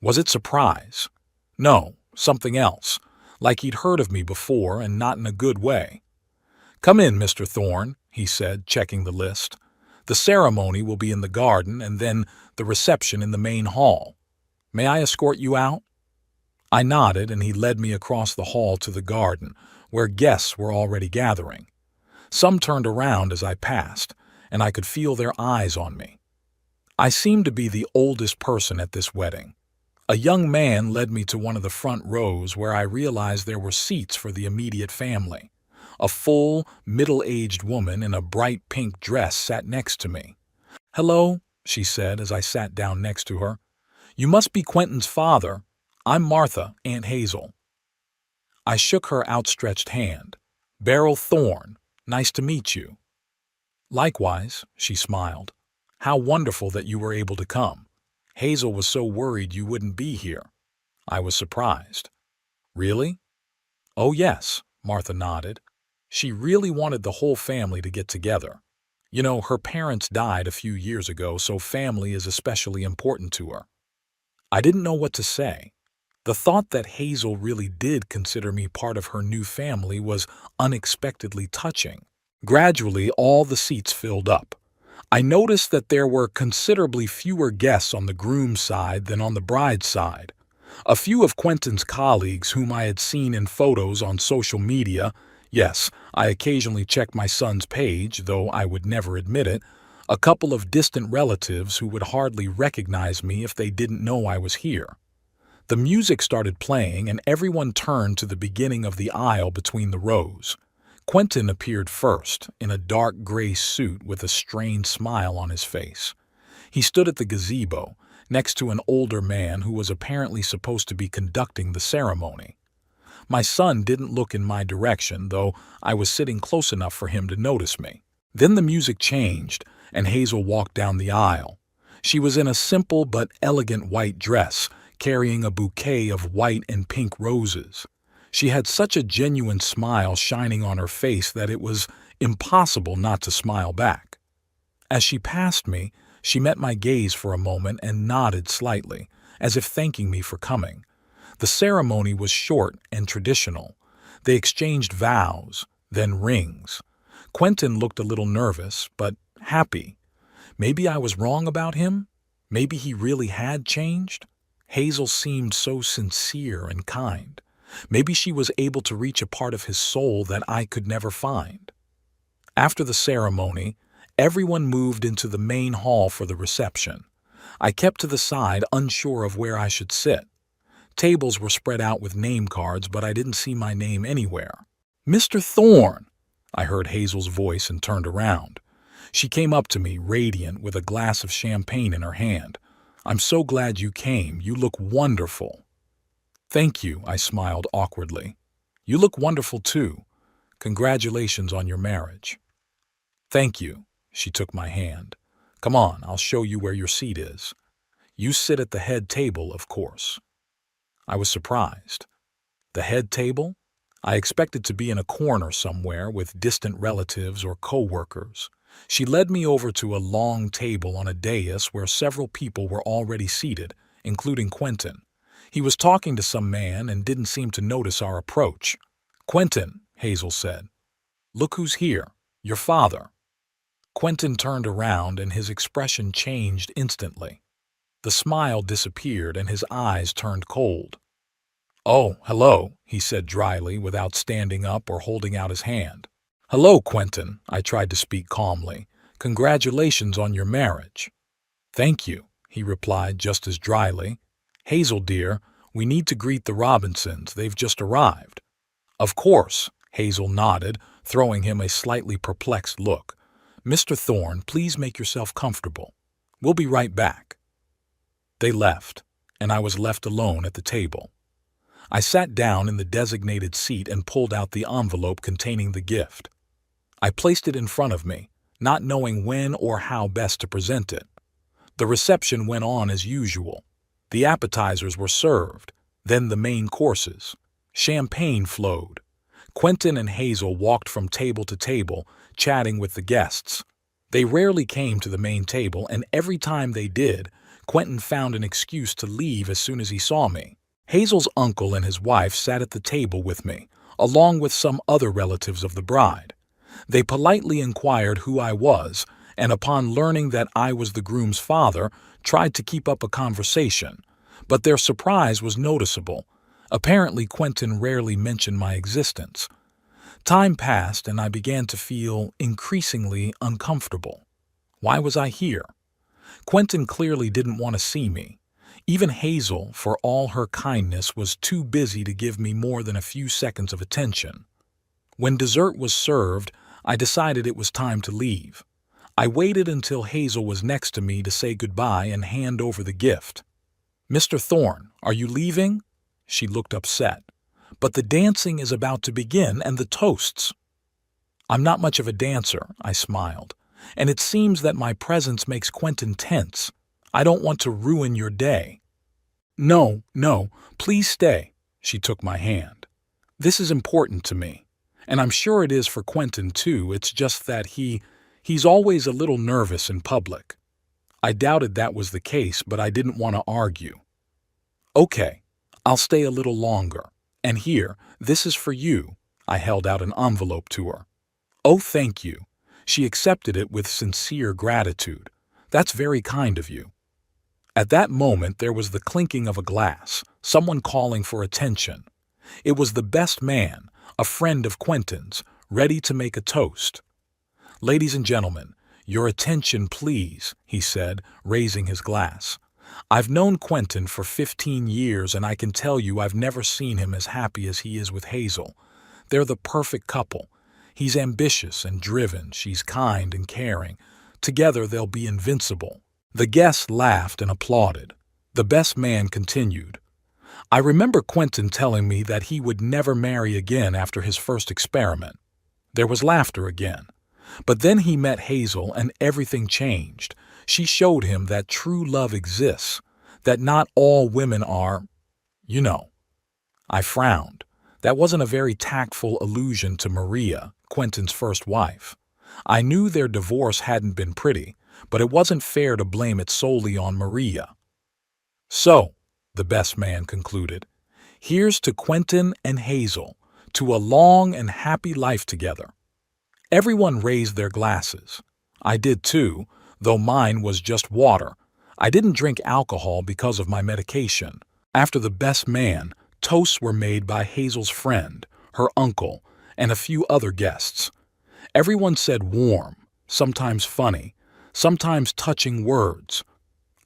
Was it surprise? No, something else, like he'd heard of me before and not in a good way. Come in, Mr. Thorne, he said, checking the list. The ceremony will be in the garden and then the reception in the main hall. May I escort you out? I nodded and he led me across the hall to the garden, where guests were already gathering. Some turned around as I passed, and I could feel their eyes on me. I seemed to be the oldest person at this wedding. A young man led me to one of the front rows where I realized there were seats for the immediate family. A full, middle-aged woman in a bright pink dress sat next to me. Hello, she said as I sat down next to her. You must be Quentin's father. I'm Martha, Aunt Hazel. I shook her outstretched hand. Beryl Thorne, nice to meet you. Likewise, she smiled. How wonderful that you were able to come. Hazel was so worried you wouldn't be here. I was surprised. Really? Oh, yes, Martha nodded. She really wanted the whole family to get together. You know, her parents died a few years ago, so family is especially important to her. I didn't know what to say. The thought that Hazel really did consider me part of her new family was unexpectedly touching. Gradually, all the seats filled up. I noticed that there were considerably fewer guests on the groom's side than on the bride's side. A few of Quentin's colleagues whom I had seen in photos on social media, yes, I occasionally check my son's page, though I would never admit it, a couple of distant relatives who would hardly recognize me if they didn't know I was here. The music started playing and everyone turned to the beginning of the aisle between the rows. Quentin appeared first, in a dark gray suit with a strained smile on his face. He stood at the gazebo, next to an older man who was apparently supposed to be conducting the ceremony. My son didn't look in my direction, though I was sitting close enough for him to notice me. Then the music changed, and Hazel walked down the aisle. She was in a simple but elegant white dress, carrying a bouquet of white and pink roses. She had such a genuine smile shining on her face that it was impossible not to smile back. As she passed me, she met my gaze for a moment and nodded slightly, as if thanking me for coming. The ceremony was short and traditional. They exchanged vows, then rings. Quentin looked a little nervous, but happy. Maybe I was wrong about him? Maybe he really had changed? Hazel seemed so sincere and kind. Maybe she was able to reach a part of his soul that I could never find. After the ceremony, everyone moved into the main hall for the reception. I kept to the side, unsure of where I should sit. Tables were spread out with name cards, but I didn't see my name anywhere. "Mr. Thorne!" I heard Hazel's voice and turned around. She came up to me, radiant, with a glass of champagne in her hand. "I'm so glad you came. You look wonderful." "Thank you," I smiled awkwardly. "You look wonderful too. Congratulations on your marriage." "Thank you." She took my hand. "Come on, I'll show you where your seat is. You sit at the head table, of course." I was surprised. The head table? I expected to be in a corner somewhere with distant relatives or co-workers. She led me over to a long table on a dais where several people were already seated, including Quentin. He was talking to some man and didn't seem to notice our approach. "Quentin," Hazel said. "Look who's here. Your father." Quentin turned around and his expression changed instantly. The smile disappeared and his eyes turned cold. "Oh, hello," he said dryly without standing up or holding out his hand. "Hello, Quentin," I tried to speak calmly. "Congratulations on your marriage." "Thank you," he replied just as dryly. "Hazel, dear, we need to greet the Robinsons. They've just arrived." "Of course," Hazel nodded, throwing him a slightly perplexed look. "Mr. Thorne, please make yourself comfortable. We'll be right back." They left, and I was left alone at the table. I sat down in the designated seat and pulled out the envelope containing the gift. I placed it in front of me, not knowing when or how best to present it. The reception went on as usual. The appetizers were served, then the main courses. Champagne flowed. Quentin and Hazel walked from table to table, chatting with the guests. They rarely came to the main table, and every time they did, Quentin found an excuse to leave as soon as he saw me. Hazel's uncle and his wife sat at the table with me, along with some other relatives of the bride. They politely inquired who I was, and upon learning that I was the groom's father, tried to keep up a conversation. But their surprise was noticeable. Apparently, Quentin rarely mentioned my existence. Time passed, and I began to feel increasingly uncomfortable. Why was I here? Quentin clearly didn't want to see me. Even Hazel, for all her kindness, was too busy to give me more than a few seconds of attention. When dessert was served, I decided it was time to leave. I waited until Hazel was next to me to say goodbye and hand over the gift. "Mr. Thorne, are you leaving?" She looked upset. "But the dancing is about to begin and the toasts." "I'm not much of a dancer," I smiled, "and it seems that my presence makes Quentin tense. I don't want to ruin your day." No, please stay." She took my hand. "This is important to me, and I'm sure it is for Quentin too. It's just that he's always a little nervous in public." I doubted that was the case, but I didn't want to argue. "Okay, I'll stay a little longer. And here, this is for you." I held out an envelope to her. "Oh, thank you." She accepted it with sincere gratitude. "That's very kind of you." At that moment, there was the clinking of a glass, someone calling for attention. It was the best man, a friend of Quentin's, ready to make a toast. "Ladies and gentlemen, your attention, please," he said, raising his glass. "I've known Quentin for 15 years, and I can tell you I've never seen him as happy as he is with Hazel. They're the perfect couple. He's ambitious and driven, she's kind and caring. Together they'll be invincible." The guests laughed and applauded. The best man continued. "I remember Quentin telling me that he would never marry again after his first experiment." There was laughter again. "But then he met Hazel and everything changed. She showed him that true love exists, that not all women are, you know." I frowned. That wasn't a very tactful allusion to Maria, Quentin's first wife. I knew their divorce hadn't been pretty, but it wasn't fair to blame it solely on Maria. "So," the best man concluded, "here's to Quentin and Hazel, to a long and happy life together." Everyone raised their glasses. I did too, though mine was just water. I didn't drink alcohol because of my medication. After the best man, toasts were made by Hazel's friend, her uncle, and a few other guests. Everyone said warm, sometimes funny, sometimes touching words.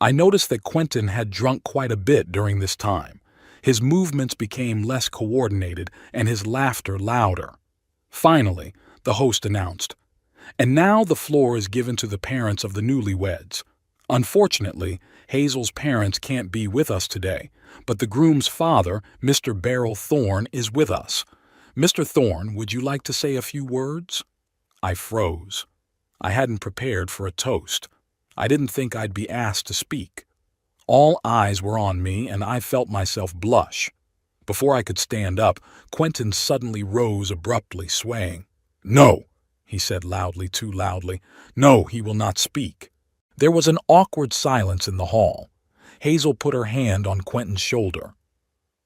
I noticed that Quentin had drunk quite a bit during this time. His movements became less coordinated and his laughter louder. Finally, the host announced, "And now the floor is given to the parents of the newlyweds. Unfortunately, Hazel's parents can't be with us today, but the groom's father, Mr. Beryl Thorne, is with us. Mr. Thorne, would you like to say a few words?" I froze. I hadn't prepared for a toast. I didn't think I'd be asked to speak. All eyes were on me, and I felt myself blush. Before I could stand up, Quentin suddenly rose abruptly, swaying. "No," he said loudly, too loudly. "No, he will not speak." There was an awkward silence in the hall. Hazel put her hand on Quentin's shoulder.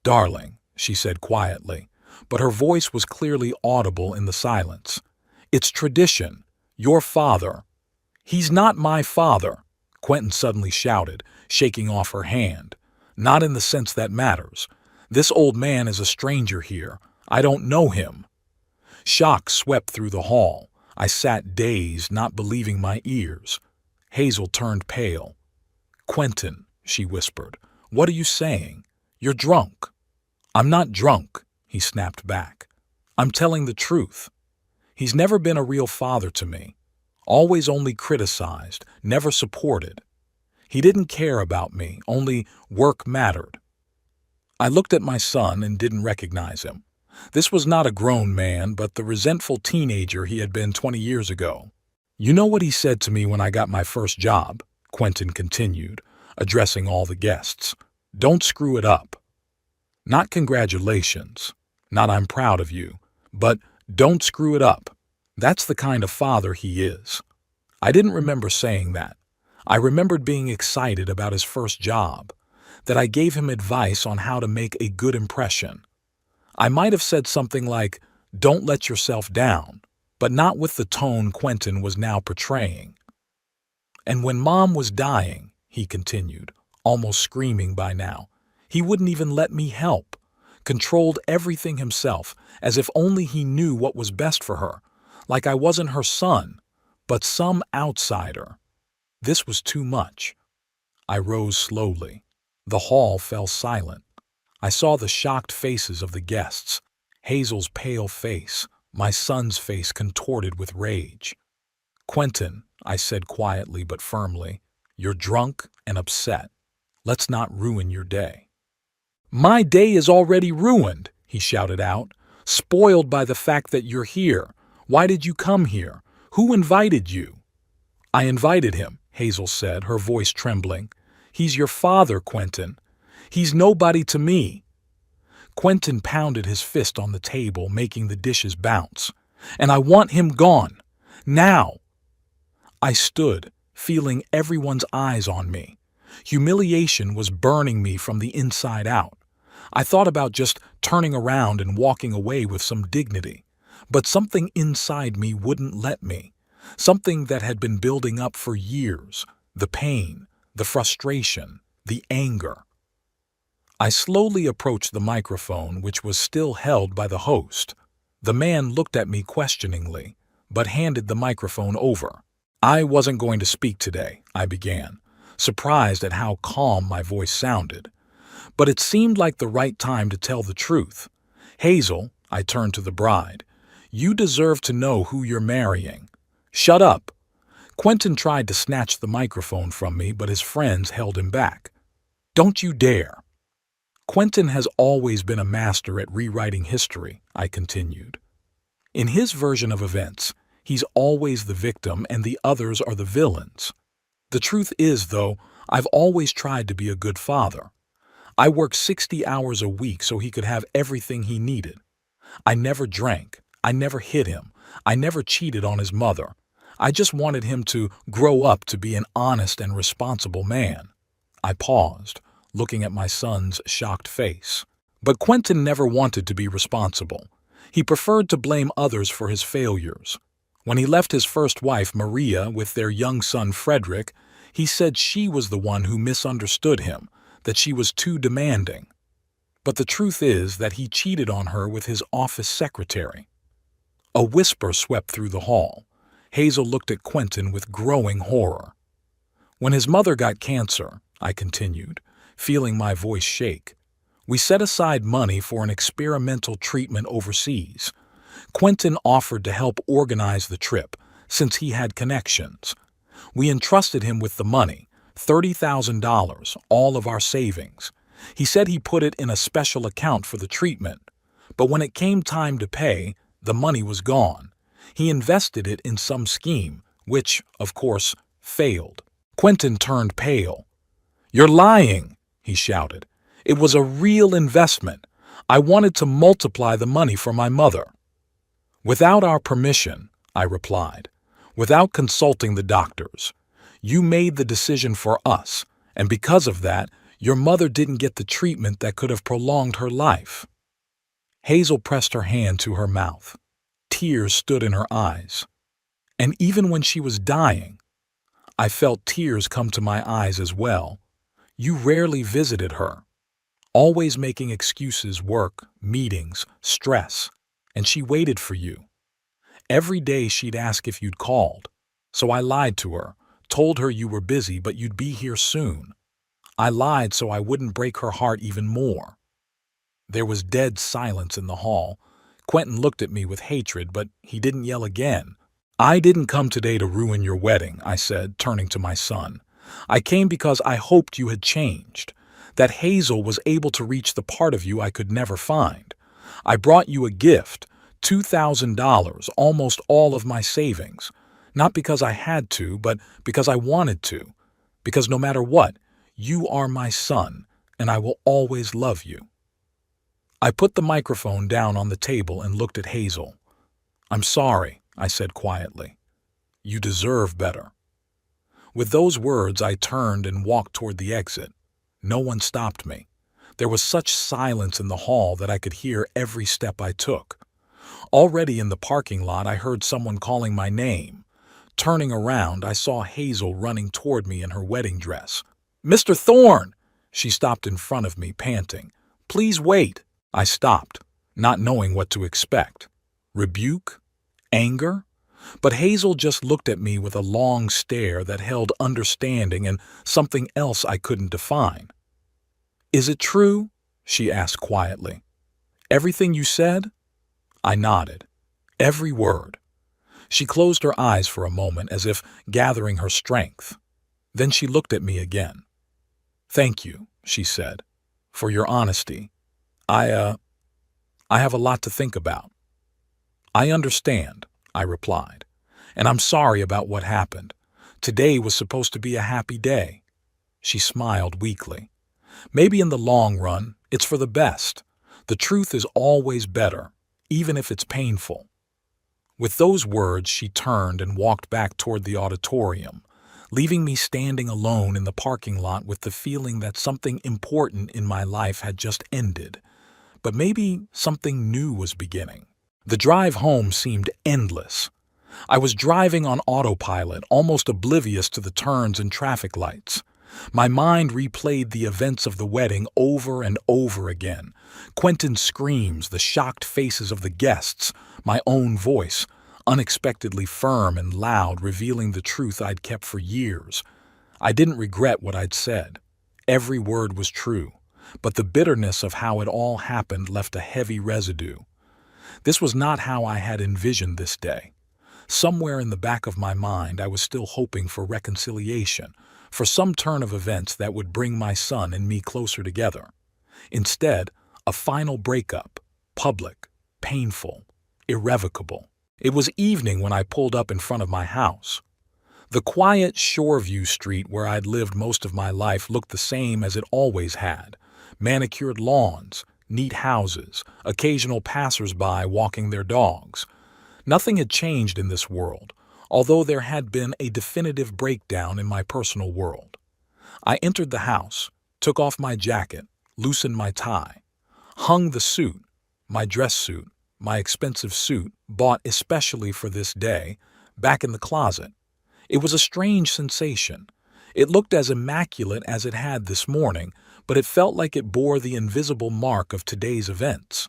"Darling," she said quietly, but her voice was clearly audible in the silence. "It's tradition. Your father—" "He's not my father," Quentin suddenly shouted, shaking off her hand. "Not in the sense that matters. This old man is a stranger here. I don't know him." Shock swept through the hall. I sat dazed, not believing my ears. Hazel turned pale. "Quentin," she whispered, "what are you saying? You're drunk." "I'm not drunk," he snapped back. "I'm telling the truth. He's never been a real father to me. Always only criticized, never supported. He didn't care about me, only work mattered." I looked at my son and didn't recognize him. This was not a grown man, but the resentful teenager he had been 20 years ago. "You know what he said to me when I got my first job?" Quentin continued, addressing all the guests. "Don't screw it up. Not congratulations, not I'm proud of you, but don't screw it up. That's the kind of father he is." I didn't remember saying that. I remembered being excited about his first job, that I gave him advice on how to make a good impression. I might have said something like, "Don't let yourself down," but not with the tone Quentin was now portraying. "And when Mom was dying," he continued, almost screaming by now, "he wouldn't even let me help. Controlled everything himself, as if only he knew what was best for her, like I wasn't her son, but some outsider." This was too much. I rose slowly. The hall fell silent. I saw the shocked faces of the guests, Hazel's pale face, my son's face contorted with rage. "Quentin," I said quietly but firmly, "you're drunk and upset. Let's not ruin your day." "My day is already ruined," he shouted out, "spoiled by the fact that you're here. Why did you come here? Who invited you?" "I invited him," Hazel said, her voice trembling. "He's your father, Quentin. He's nobody to me." Quentin pounded his fist on the table, making the dishes bounce. "And I want him gone. Now." I stood, feeling everyone's eyes on me. Humiliation was burning me from the inside out. I thought about just turning around and walking away with some dignity. But something inside me wouldn't let me. Something that had been building up for years. The pain, the frustration, the anger. I slowly approached the microphone, which was still held by the host. The man looked at me questioningly, but handed the microphone over. "I wasn't going to speak today," I began, surprised at how calm my voice sounded. But it seemed like the right time to tell the truth. "Hazel," I turned to the bride, "you deserve to know who you're marrying." "Shut up." Quentin tried to snatch the microphone from me, but his friends held him back. "Don't you dare." Quentin has always been a master at rewriting history, I continued. In his version of events, he's always the victim and the others are the villains. The truth is, though, I've always tried to be a good father. I worked 60 hours a week so he could have everything he needed. I never drank. I never hit him. I never cheated on his mother. I just wanted him to grow up to be an honest and responsible man. I paused, looking at my son's shocked face. But Quentin never wanted to be responsible. He preferred to blame others for his failures. When he left his first wife, Maria, with their young son, Frederick, he said she was the one who misunderstood him, that she was too demanding. But the truth is that he cheated on her with his office secretary. A whisper swept through the hall. Hazel looked at Quentin with growing horror. "When his mother got cancer," I continued, feeling my voice shake, We set aside money for an experimental treatment overseas. Quentin offered to help organize the trip, since he had connections. We entrusted him with the money, $30,000, all of our savings. He said he put it in a special account for the treatment. But when it came time to pay, the money was gone. He invested it in some scheme, which, of course, failed. Quentin turned pale. "You're lying," he shouted. "It was a real investment. I wanted to multiply the money for my mother." "Without our permission," I replied. "Without consulting the doctors. You made the decision for us, and because of that, your mother didn't get the treatment that could have prolonged her life." Hazel pressed her hand to her mouth. Tears stood in her eyes. And even when she was dying, I felt tears come to my eyes as well. "You rarely visited her, always making excuses, work, meetings, stress, and she waited for you. Every day she'd ask if you'd called, so I lied to her, told her you were busy but you'd be here soon. I lied so I wouldn't break her heart even more." There was dead silence in the hall. Quentin looked at me with hatred, but he didn't yell again. "I didn't come today to ruin your wedding," I said, turning to my son. "I came because I hoped you had changed, that Hazel was able to reach the part of you I could never find. I brought you a gift, $2,000, almost all of my savings, not because I had to, but because I wanted to, because no matter what, you are my son, and I will always love you." I put the microphone down on the table and looked at Hazel. "I'm sorry," I said quietly. "You deserve better." With those words, I turned and walked toward the exit. No one stopped me. There was such silence in the hall that I could hear every step I took. Already in the parking lot, I heard someone calling my name. Turning around, I saw Hazel running toward me in her wedding dress. "Mr. Thorne!" She stopped in front of me, panting. "Please wait." I stopped, not knowing what to expect. Rebuke? Anger? But Hazel just looked at me with a long stare that held understanding and something else I couldn't define. "Is it true?" she asked quietly. "Everything you said?" I nodded. Every word. She closed her eyes for a moment as if gathering her strength. Then she looked at me again. "Thank you," she said, "for your honesty. I have a lot to think about." "I understand," I replied, "and I'm sorry about what happened. Today was supposed to be a happy day." She smiled weakly. "Maybe in the long run, it's for the best. The truth is always better, even if it's painful." With those words, she turned and walked back toward the auditorium, leaving me standing alone in the parking lot with the feeling that something important in my life had just ended. But maybe something new was beginning. The drive home seemed endless. I was driving on autopilot, almost oblivious to the turns and traffic lights. My mind replayed the events of the wedding over and over again. Quentin's screams, the shocked faces of the guests, my own voice, unexpectedly firm and loud, revealing the truth I'd kept for years. I didn't regret what I'd said. Every word was true, but the bitterness of how it all happened left a heavy residue. This was not how I had envisioned this day. Somewhere in the back of my mind, I was still hoping for reconciliation, for some turn of events that would bring my son and me closer together. Instead, a final breakup, public, painful, irrevocable. It was evening when I pulled up in front of my house. The quiet Shoreview street where I'd lived most of my life looked the same as it always had. Manicured lawns, neat houses, occasional passers-by walking their dogs. Nothing had changed in this world, although there had been a definitive breakdown in my personal world. I entered the house, took off my jacket, loosened my tie, hung the suit, my dress suit, my expensive suit, bought especially for this day, back in the closet. It was a strange sensation. It looked as immaculate as it had this morning, but it felt like it bore the invisible mark of today's events.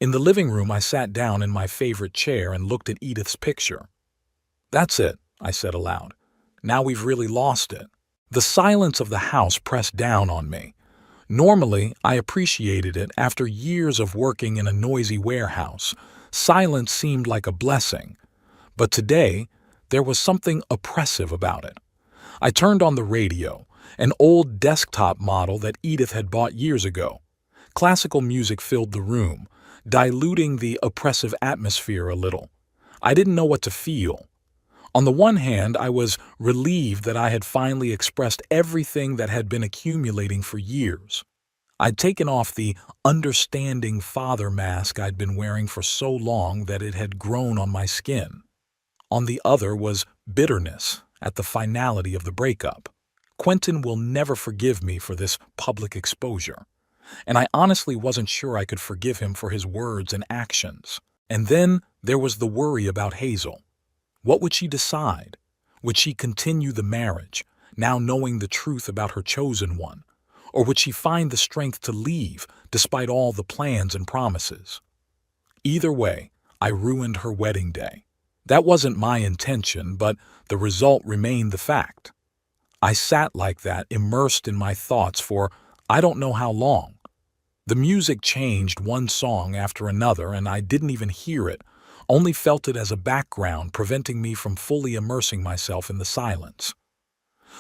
In the living room, I sat down in my favorite chair and looked at Edith's picture. "That's it," I said aloud. "Now we've really lost it." The silence of the house pressed down on me. Normally, I appreciated it after years of working in a noisy warehouse. Silence seemed like a blessing. But today, there was something oppressive about it. I turned on the radio, an old desktop model that Edith had bought years ago. Classical music filled the room, diluting the oppressive atmosphere a little. I didn't know what to feel. On the one hand, I was relieved that I had finally expressed everything that had been accumulating for years. I'd taken off the understanding father mask I'd been wearing for so long that it had grown on my skin. On the other was bitterness at the finality of the breakup. Quentin will never forgive me for this public exposure, and I honestly wasn't sure I could forgive him for his words and actions. And then there was the worry about Hazel. What would she decide? Would she continue the marriage, now knowing the truth about her chosen one? Or would she find the strength to leave, despite all the plans and promises? Either way, I ruined her wedding day. That wasn't my intention, but the result remained the fact. I sat like that, immersed in my thoughts for I don't know how long. The music changed one song after another, and I didn't even hear it, only felt it as a background, preventing me from fully immersing myself in the silence.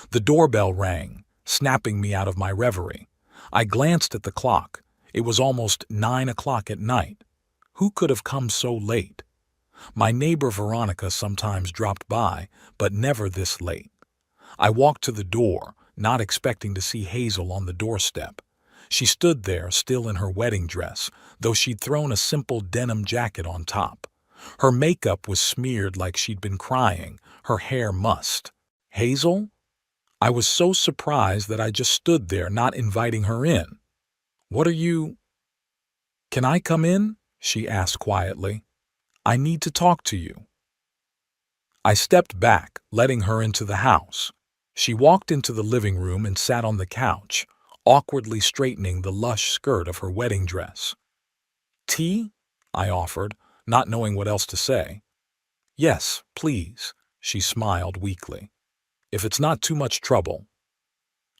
The doorbell rang, snapping me out of my reverie. I glanced at the clock. It was almost 9 o'clock at night. Who could have come so late? My neighbor Veronica sometimes dropped by, but never this late. I walked to the door, not expecting to see Hazel on the doorstep. She stood there, still in her wedding dress, though she'd thrown a simple denim jacket on top. Her makeup was smeared like she'd been crying, her hair mussed. Hazel? I was so surprised that I just stood there, not inviting her in. "What are you—" "Can I come in?" she asked quietly. "I need to talk to you." I stepped back, letting her into the house. She walked into the living room and sat on the couch, awkwardly straightening the lush skirt of her wedding dress. "Tea?" I offered, not knowing what else to say. "Yes, please," she smiled weakly. "If it's not too much trouble."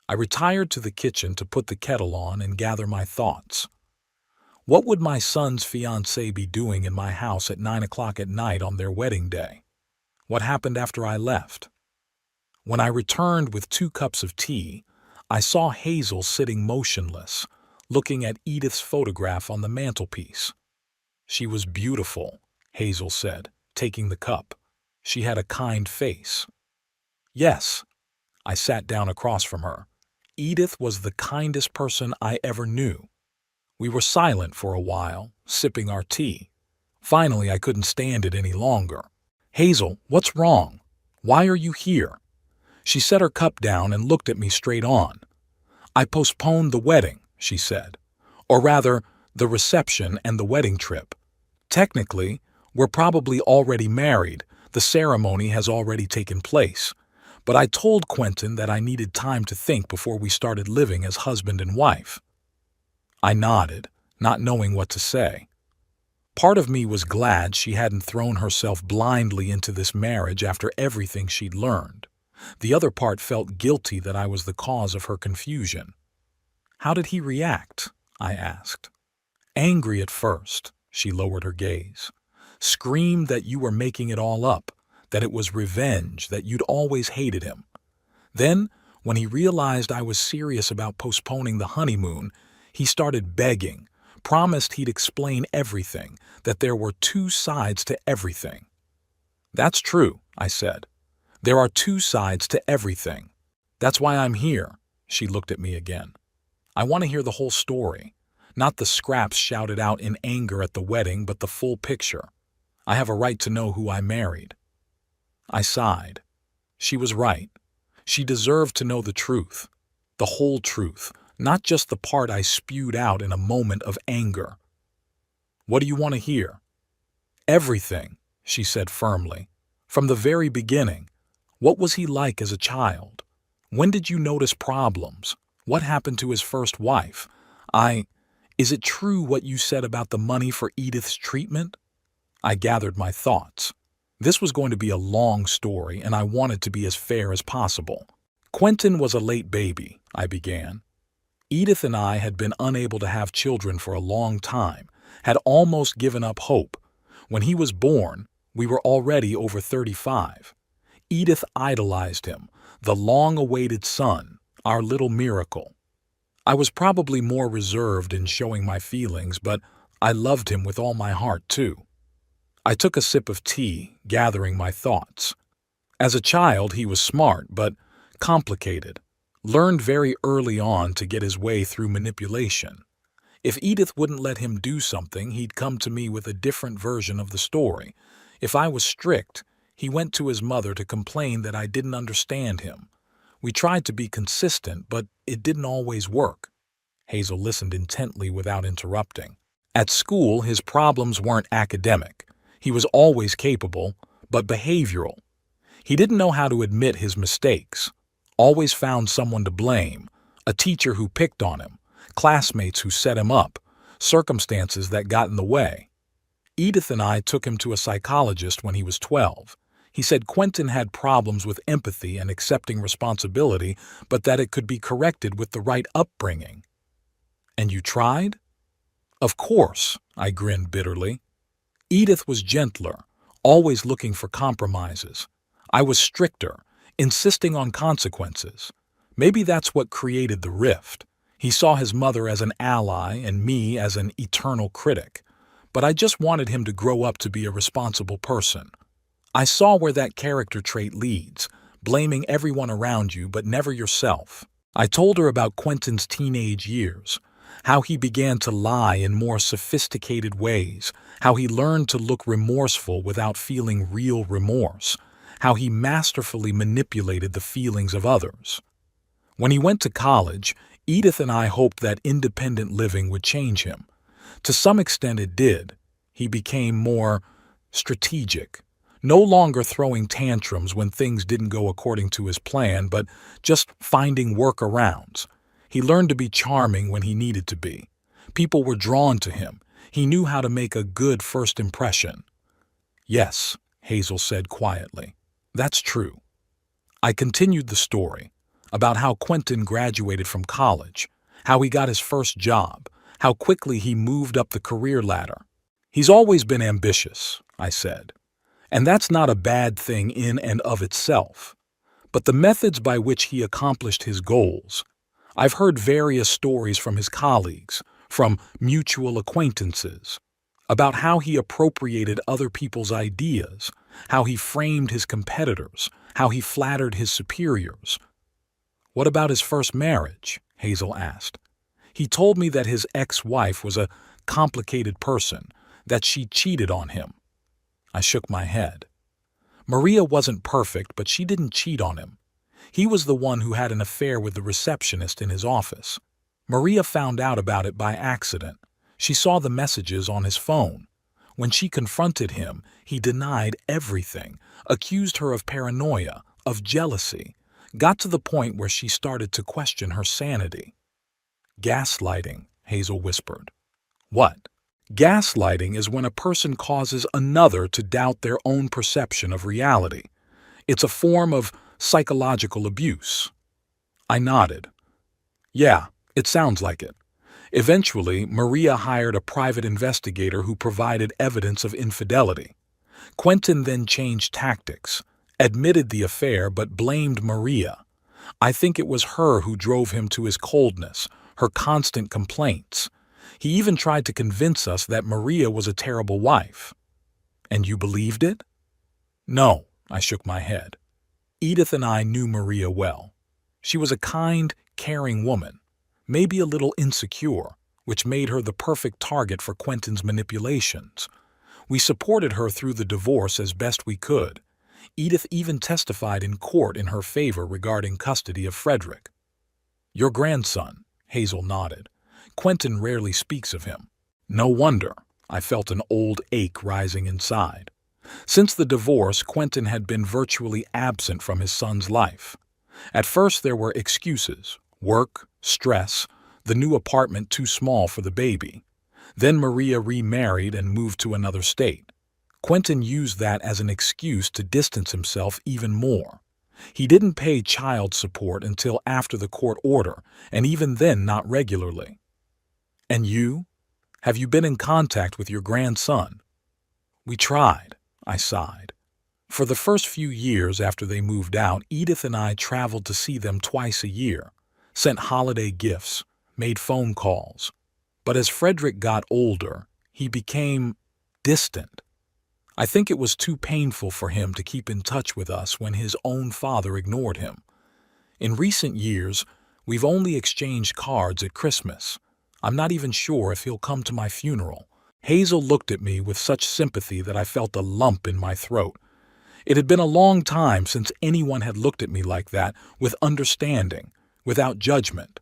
I retired to the kitchen to put the kettle on and gather my thoughts. What would my son's fiancée be doing in my house at 9 o'clock at night on their wedding day? What happened after I left? When I returned with 2 cups of tea, I saw Hazel sitting motionless, looking at Edith's photograph on the mantelpiece. "She was beautiful," Hazel said, taking the cup. "She had a kind face." "Yes." I sat down across from her. "Edith was the kindest person I ever knew." We were silent for a while, sipping our tea. Finally, I couldn't stand it any longer. "Hazel, what's wrong? Why are you here?" She set her cup down and looked at me straight on. "I postponed the wedding," she said. "Or rather, the reception and the wedding trip. Technically, we're probably already married. The ceremony has already taken place. But I told Quentin that I needed time to think before we started living as husband and wife." I nodded, not knowing what to say. Part of me was glad she hadn't thrown herself blindly into this marriage after everything she'd learned. The other part felt guilty that I was the cause of her confusion. "How did he react?" I asked. "Angry at first," she lowered her gaze. "Screamed that you were making it all up, that it was revenge, that you'd always hated him. Then, when he realized I was serious about postponing the honeymoon, he started begging, promised he'd explain everything, that there were 2 sides to everything." "That's true," I said. "There are 2 sides to everything. That's why I'm here." She looked at me again. "I want to hear the whole story. Not the scraps shouted out in anger at the wedding, but the full picture. I have a right to know who I married." I sighed. She was right. She deserved to know the truth. The whole truth, not just the part I spewed out in a moment of anger. "What do you want to hear?" "Everything," she said firmly. "From the very beginning. What was he like as a child? When did you notice problems? What happened to his first wife? Is it true what you said about the money for Edith's treatment?" I gathered my thoughts. This was going to be a long story, and I wanted to be as fair as possible. "Quentin was a late baby," I began. Edith and I had been unable to have children for a long time, had almost given up hope. When he was born, we were already over 35. Edith idolized him, the long-awaited son, our little miracle. I was probably more reserved in showing my feelings, but I loved him with all my heart, too. I took a sip of tea, gathering my thoughts. As a child, he was smart, but complicated. Learned very early on to get his way through manipulation. If Edith wouldn't let him do something, he'd come to me with a different version of the story. If I was strict, he went to his mother to complain that I didn't understand him. We tried to be consistent, but it didn't always work. Hazel listened intently without interrupting. At school, his problems weren't academic. He was always capable, but behavioral. He didn't know how to admit his mistakes. Always found someone to blame, a teacher who picked on him, classmates who set him up, circumstances that got in the way. Edith and I took him to a psychologist when he was 12. He said Quentin had problems with empathy and accepting responsibility, but that it could be corrected with the right upbringing. And you tried? Of course, I grinned bitterly. Edith was gentler, always looking for compromises. I was stricter, insisting on consequences. Maybe that's what created the rift. He saw his mother as an ally and me as an eternal critic. But I just wanted him to grow up to be a responsible person. I saw where that character trait leads, blaming everyone around you but never yourself. I told her about Quentin's teenage years, how he began to lie in more sophisticated ways, how he learned to look remorseful without feeling real remorse, how he masterfully manipulated the feelings of others. When he went to college, Edith and I hoped that independent living would change him. To some extent it did. He became more strategic, no longer throwing tantrums when things didn't go according to his plan, but just finding workarounds. He learned to be charming when he needed to be. People were drawn to him. He knew how to make a good first impression. Yes, Hazel said quietly. That's true. I continued the story about how Quentin graduated from college, how he got his first job, how quickly he moved up the career ladder. He's always been ambitious, I said. And that's not a bad thing in and of itself. But the methods by which he accomplished his goals. I've heard various stories from his colleagues, from mutual acquaintances, about how he appropriated other people's ideas, how he framed his competitors, how he flattered his superiors. What about his first marriage? Hazel asked. He told me that his ex-wife was a complicated person, that she cheated on him. I shook my head. Maria wasn't perfect, but she didn't cheat on him. He was the one who had an affair with the receptionist in his office. Maria found out about it by accident. She saw the messages on his phone. When she confronted him, he denied everything, accused her of paranoia, of jealousy, got to the point where she started to question her sanity. Gaslighting, Hazel whispered. What? Gaslighting is when a person causes another to doubt their own perception of reality. It's a form of psychological abuse. I nodded. Yeah, it sounds like it. Eventually, Maria hired a private investigator who provided evidence of infidelity. Quentin then changed tactics, admitted the affair but blamed Maria. I think it was her who drove him to his coldness, her constant complaints. He even tried to convince us that Maria was a terrible wife. And you believed it? No, I shook my head. Edith and I knew Maria well. She was a kind, caring woman, maybe a little insecure, which made her the perfect target for Quentin's manipulations. We supported her through the divorce as best we could. Edith even testified in court in her favor regarding custody of Frederick. Your grandson, Hazel nodded. Quentin rarely speaks of him. No wonder. I felt an old ache rising inside. Since the divorce, Quentin had been virtually absent from his son's life. At first there were excuses: work, stress, the new apartment too small for the baby. Then Maria remarried and moved to another state. Quentin used that as an excuse to distance himself even more. He didn't pay child support until after the court order, and even then not regularly. And you? Have you been in contact with your grandson? We tried, I sighed. For the first few years after they moved out, Edith and I traveled to see them twice a year, sent holiday gifts, made phone calls. But as Frederick got older, he became distant. I think it was too painful for him to keep in touch with us when his own father ignored him. In recent years, we've only exchanged cards at Christmas. I'm not even sure if he'll come to my funeral. Hazel looked at me with such sympathy that I felt a lump in my throat. It had been a long time since anyone had looked at me like that, with understanding, without judgment.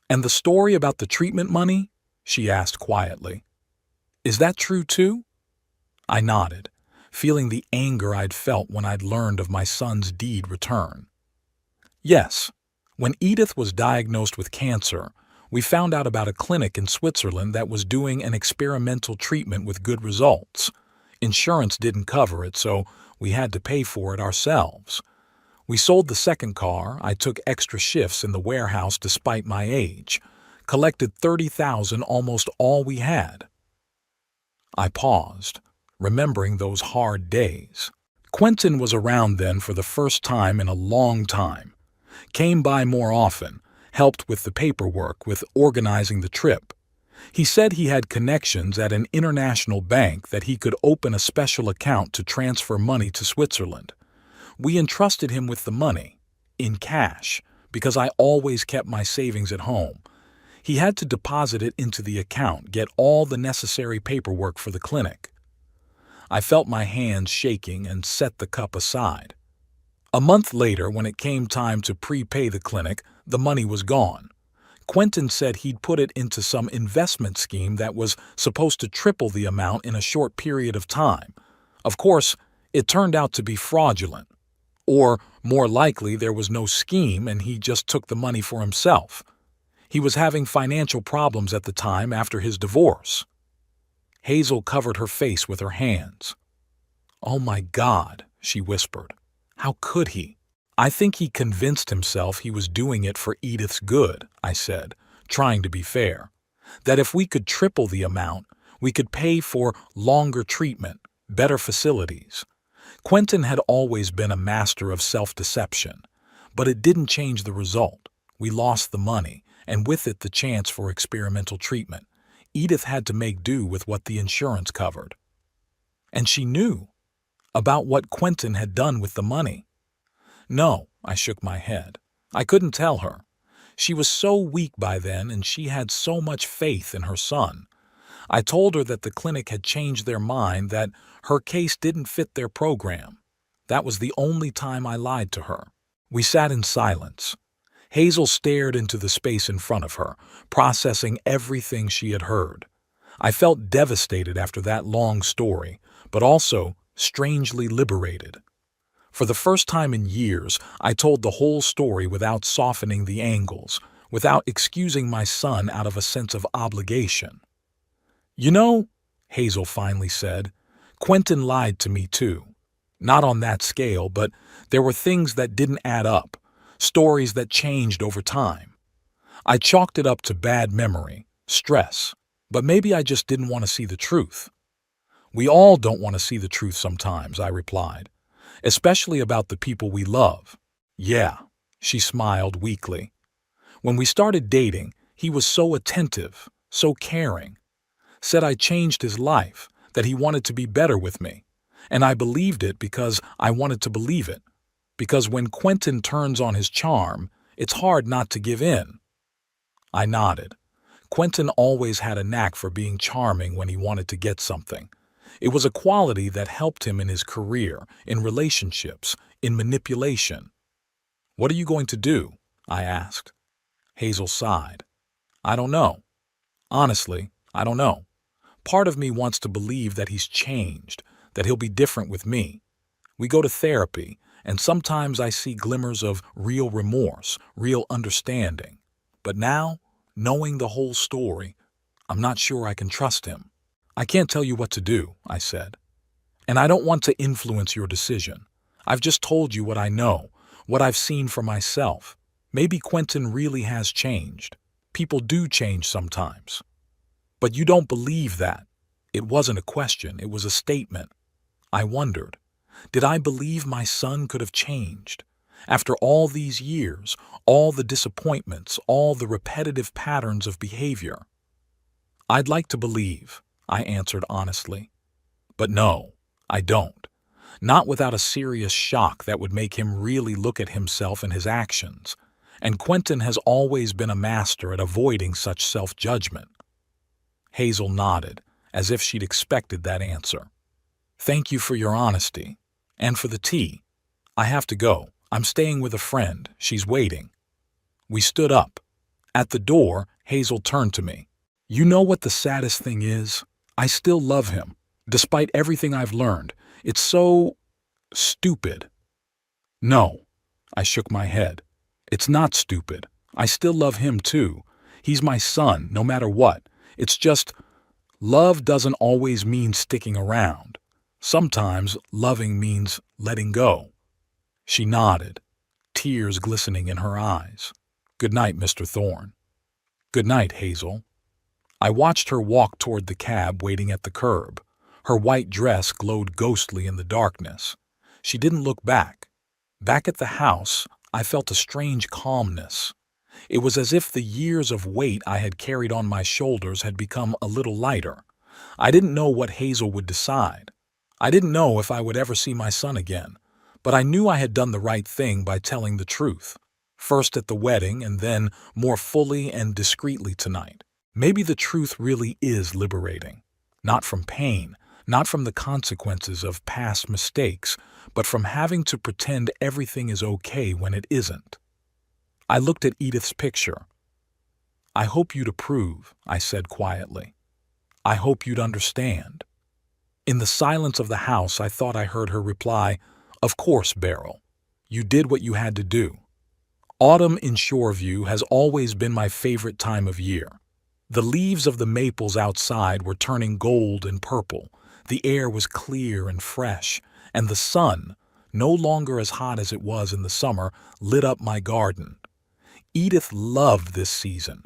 "And the story about the treatment money?" she asked quietly. "Is that true too?" I nodded, feeling the anger I'd felt when I'd learned of my son's deed return. Yes, when Edith was diagnosed with cancer, we found out about a clinic in Switzerland that was doing an experimental treatment with good results. Insurance didn't cover it, so we had to pay for it ourselves. We sold the second car, I took extra shifts in the warehouse despite my age, collected $30,000, almost all we had. I paused, remembering those hard days. Quentin was around then for the first time in a long time. Came by more often, helped with the paperwork, with organizing the trip. He said he had connections at an international bank that he could open a special account to transfer money to Switzerland. We entrusted him with the money, in cash, because I always kept my savings at home. He had to deposit it into the account, get all the necessary paperwork for the clinic. I felt my hands shaking and set the cup aside. A month later, when it came time to prepay the clinic, the money was gone. Quentin said he'd put it into some investment scheme that was supposed to triple the amount in a short period of time. Of course, it turned out to be fraudulent. Or, more likely, there was no scheme and he just took the money for himself. He was having financial problems at the time after his divorce. Hazel covered her face with her hands. "Oh my God," she whispered. "How could he?" "I think he convinced himself he was doing it for Edith's good," I said, trying to be fair. "That if we could triple the amount, we could pay for longer treatment, better facilities." Quentin had always been a master of self-deception, but it didn't change the result. We lost the money, and with it the chance for experimental treatment. Edith had to make do with what the insurance covered. And she knew about what Quentin had done with the money. No, I shook my head. I couldn't tell her. She was so weak by then, and she had so much faith in her son. I told her that the clinic had changed their mind, that her case didn't fit their program. That was the only time I lied to her. We sat in silence. Hazel stared into the space in front of her, processing everything she had heard. I felt devastated after that long story, but also strangely liberated. For the first time in years, I told the whole story without softening the angles, without excusing my son out of a sense of obligation. "You know," Hazel finally said, "Quentin lied to me too. Not on that scale, but there were things that didn't add up, stories that changed over time. I chalked it up to bad memory, stress, but maybe I just didn't want to see the truth." "We all don't want to see the truth sometimes," I replied, "especially about the people we love." "Yeah," she smiled weakly. "When we started dating, he was so attentive, so caring. Said I changed his life, that he wanted to be better with me. And I believed it because I wanted to believe it. Because when Quentin turns on his charm, it's hard not to give in." I nodded. Quentin always had a knack for being charming when he wanted to get something. It was a quality that helped him in his career, in relationships, in manipulation. "What are you going to do?" I asked. Hazel sighed. "I don't know. Honestly, I don't know. Part of me wants to believe that he's changed, that he'll be different with me. We go to therapy, and sometimes I see glimmers of real remorse, real understanding. But now, knowing the whole story, I'm not sure I can trust him." "I can't tell you what to do," I said. "And I don't want to influence your decision. I've just told you what I know, what I've seen for myself. Maybe Quentin really has changed. People do change sometimes. But you don't believe that. It wasn't a question, it was a statement. I wondered, did I believe my son could have changed? After all these years, all the disappointments, all the repetitive patterns of behavior. I'd like to believe, I answered honestly. But no, I don't. Not without a serious shock that would make him really look at himself and his actions. And Quentin has always been a master at avoiding such self-judgment. Hazel nodded, as if she'd expected that answer. Thank you for your honesty. And for the tea. I have to go. I'm staying with a friend. She's waiting. We stood up. At the door, Hazel turned to me. You know what the saddest thing is? I still love him. Despite everything I've learned, it's so stupid. No, I shook my head. It's not stupid. I still love him too. He's my son, no matter what. It's just, love doesn't always mean sticking around. Sometimes loving means letting go. She nodded, tears glistening in her eyes. Good night, Mr. Thorne. Good night, Hazel. I watched her walk toward the cab waiting at the curb. Her white dress glowed ghostly in the darkness. She didn't look back. Back at the house, I felt a strange calmness. It was as if the years of weight I had carried on my shoulders had become a little lighter. I didn't know what Hazel would decide. I didn't know if I would ever see my son again, but I knew I had done the right thing by telling the truth. First at the wedding and then more fully and discreetly tonight. Maybe the truth really is liberating. Not from pain, not from the consequences of past mistakes, but from having to pretend everything is okay when it isn't. I looked at Edith's picture. I hope you'd approve, I said quietly. I hope you'd understand. In the silence of the house, I thought I heard her reply, Of course, Beryl. You did what you had to do. Autumn in Shoreview has always been my favorite time of year. The leaves of the maples outside were turning gold and purple. The air was clear and fresh, and the sun, no longer as hot as it was in the summer, lit up my garden. Edith loved this season,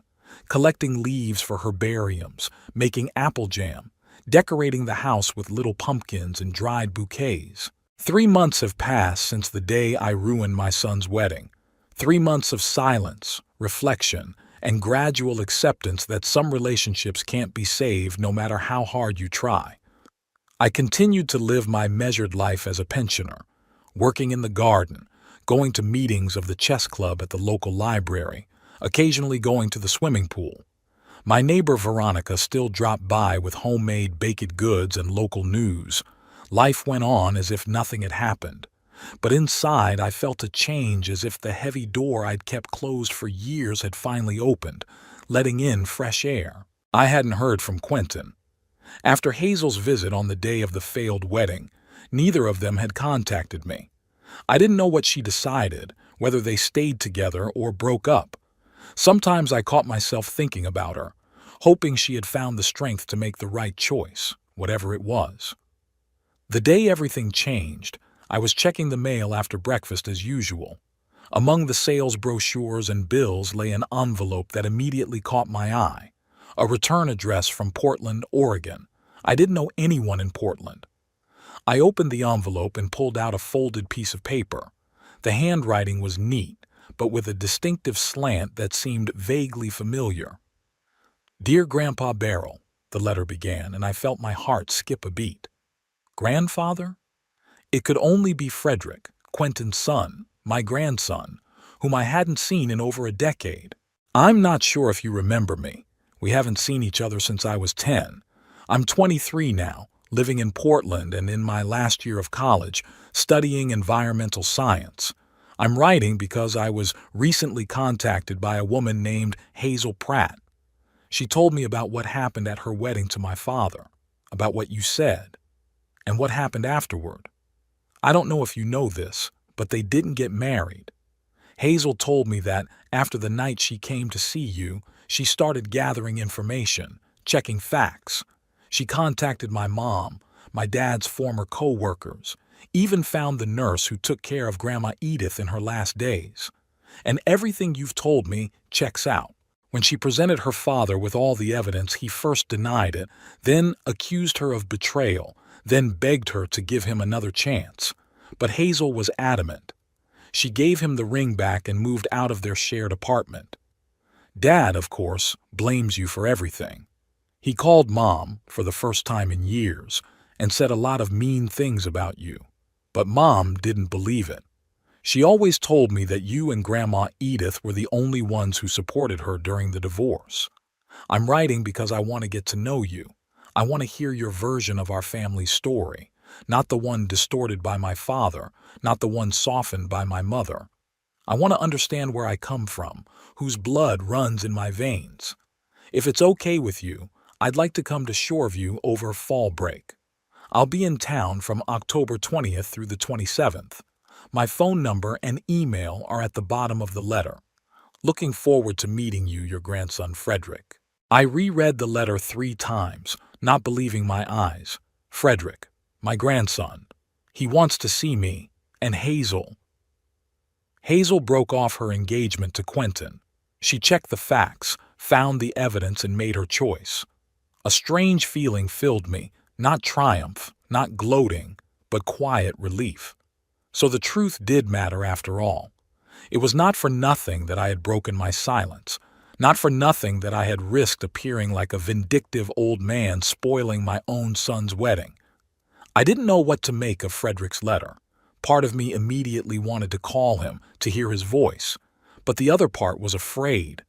collecting leaves for herbariums, making apple jam, decorating the house with little pumpkins and dried bouquets. 3 months have passed since the day I ruined my son's wedding. 3 months of silence, reflection, and gradual acceptance that some relationships can't be saved no matter how hard you try. I continued to live my measured life as a pensioner, working in the garden, going to meetings of the chess club at the local library, occasionally going to the swimming pool. My neighbor Veronica still dropped by with homemade baked goods and local news. Life went on as if nothing had happened. But inside I felt a change, as if the heavy door I'd kept closed for years had finally opened, letting in fresh air. I hadn't heard from Quentin. After Hazel's visit on the day of the failed wedding, neither of them had contacted me. I didn't know what she decided, whether they stayed together or broke up. Sometimes I caught myself thinking about her, hoping she had found the strength to make the right choice, whatever it was. The day everything changed, I was checking the mail after breakfast as usual. Among the sales brochures and bills lay an envelope that immediately caught my eye. A return address from Portland, Oregon. I didn't know anyone in Portland. I opened the envelope and pulled out a folded piece of paper. The handwriting was neat, but with a distinctive slant that seemed vaguely familiar. Dear Grandpa Beryl, the letter began, and I felt my heart skip a beat. Grandfather? It could only be Frederick, Quentin's son, my grandson, whom I hadn't seen in over a decade. I'm not sure if you remember me. We haven't seen each other since I was 10. I'm 23 now, living in Portland and in my last year of college, studying environmental science. I'm writing because I was recently contacted by a woman named Hazel Pratt. She told me about what happened at her wedding to my father, about what you said, and what happened afterward. I don't know if you know this, but they didn't get married. Hazel told me that after the night she came to see you, she started gathering information, checking facts. She contacted my mom, my dad's former co-workers, Even found the nurse who took care of Grandma Edith in her last days. And everything you've told me checks out. When she presented her father with all the evidence, he first denied it, then accused her of betrayal, then begged her to give him another chance. But Hazel was adamant. She gave him the ring back and moved out of their shared apartment. Dad, of course, blames you for everything. He called Mom, for the first time in years, and said a lot of mean things about you. But Mom didn't believe it. She always told me that you and Grandma Edith were the only ones who supported her during the divorce. I'm writing because I want to get to know you. I want to hear your version of our family story, not the one distorted by my father, not the one softened by my mother. I want to understand where I come from, whose blood runs in my veins. If it's okay with you, I'd like to come to Shoreview over fall break. I'll be in town from October 20th through the 27th. My phone number and email are at the bottom of the letter. Looking forward to meeting you, your grandson Frederick. I reread the letter 3 times, not believing my eyes. Frederick, my grandson. He wants to see me. And Hazel. Hazel broke off her engagement to Quentin. She checked the facts, found the evidence, and made her choice. A strange feeling filled me, not triumph, not gloating, but quiet relief. So the truth did matter after all. It was not for nothing that I had broken my silence, not for nothing that I had risked appearing like a vindictive old man spoiling my own son's wedding. I didn't know what to make of Frederick's letter. Part of me immediately wanted to call him, to hear his voice, but the other part was afraid.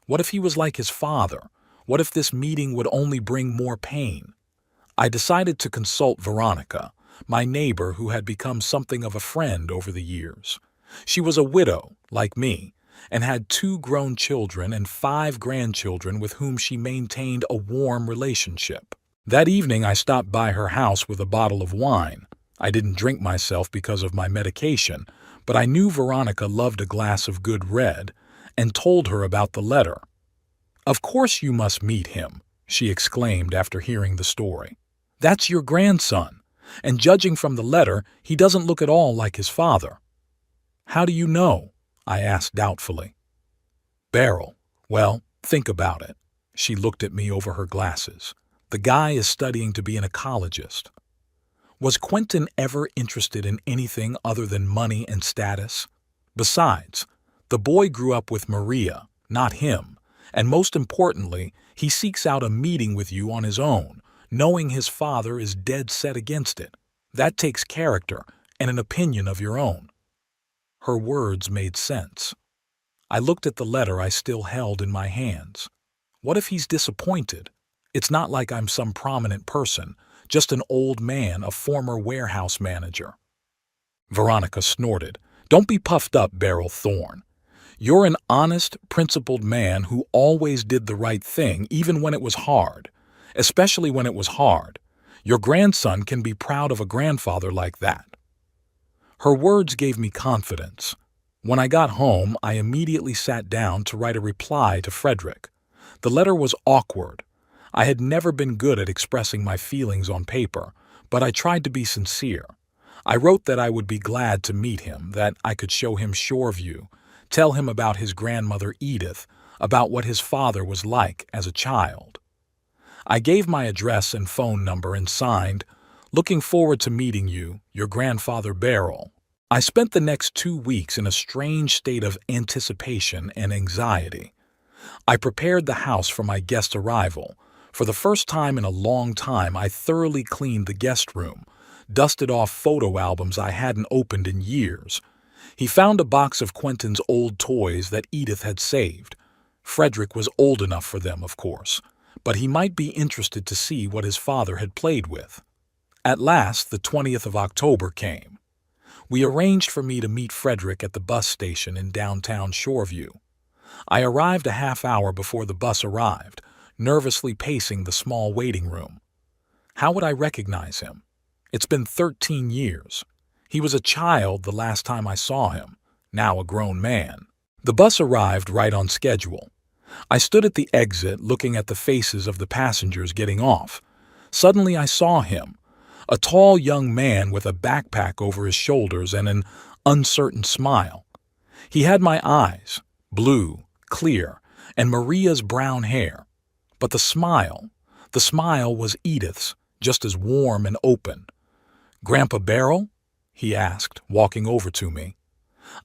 What if he was like his father? What if this meeting would only bring more pain? I decided to consult Veronica, my neighbor who had become something of a friend over the years. She was a widow, like me, and had 2 grown children and 5 grandchildren with whom she maintained a warm relationship. That evening I stopped by her house with a bottle of wine. I didn't drink myself because of my medication, but I knew Veronica loved a glass of good red, and told her about the letter. "Of course you must meet him," she exclaimed after hearing the story. "That's your grandson. And judging from the letter, he doesn't look at all like his father." "How do you know?" I asked doubtfully. "Beryl, well, think about it." She looked at me over her glasses. "The guy is studying to be an ecologist." Was Quentin ever interested in anything other than money and status? Besides, the boy grew up with Maria, not him, and most importantly, he seeks out a meeting with you on his own, knowing his father is dead set against it. That takes character and an opinion of your own. Her words made sense. I looked at the letter I still held in my hands. What if he's disappointed? It's not like I'm some prominent person, just an old man, a former warehouse manager. Veronica snorted. "Don't be puffed up, Beryl Thorne. You're an honest, principled man who always did the right thing, even when it was hard. Especially when it was hard. Your grandson can be proud of a grandfather like that." Her words gave me confidence. When I got home, I immediately sat down to write a reply to Frederick. The letter was awkward. I had never been good at expressing my feelings on paper, but I tried to be sincere. I wrote that I would be glad to meet him, that I could show him Shoreview, tell him about his grandmother Edith, about what his father was like as a child. I gave my address and phone number and signed, "Looking forward to meeting you, your grandfather Beryl." I spent the next 2 weeks in a strange state of anticipation and anxiety. I prepared the house for my guest arrival. For the first time in a long time, I thoroughly cleaned the guest room, dusted off photo albums I hadn't opened in years. He found a box of Quentin's old toys that Edith had saved. Frederick was old enough for them, of course, but he might be interested to see what his father had played with. At last, the 20th of October came. We arranged for me to meet Frederick at the bus station in downtown Shoreview. I arrived a half hour before the bus arrived, nervously pacing the small waiting room. How would I recognize him? It's been 13 years. He was a child the last time I saw him, now a grown man. The bus arrived right on schedule. I stood at the exit looking at the faces of the passengers getting off. Suddenly I saw him, A tall young man with a backpack over his shoulders and an uncertain smile. He had my eyes, blue, clear, and Maria's brown hair. But the smile was Edith's, just as warm and open. "Grandpa Beryl?" he asked, walking over to me.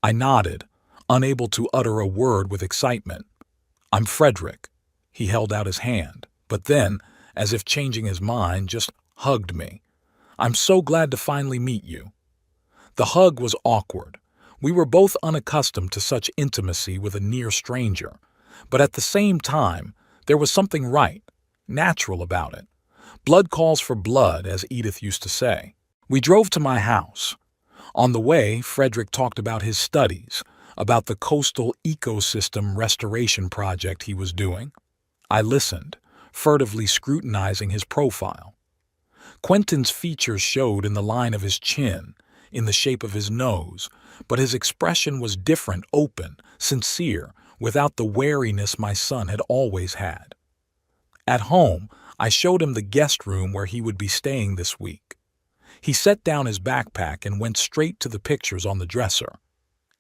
I nodded, unable to utter a word with excitement. "I'm Frederick." He held out his hand, but then, as if changing his mind, just hugged me. "I'm so glad to finally meet you." The hug was awkward. We were both unaccustomed to such intimacy with a near stranger, but at the same time, there was something right, natural about it. Blood calls for blood, as Edith used to say. We drove to my house. On the way, Frederick talked about his studies, about the coastal ecosystem restoration project he was doing. I listened, furtively scrutinizing his profile. Quentin's features showed in the line of his chin, in the shape of his nose, but his expression was different, open, sincere, without the wariness my son had always had. At home, I showed him the guest room where he would be staying this week. He set down his backpack and went straight to the pictures on the dresser.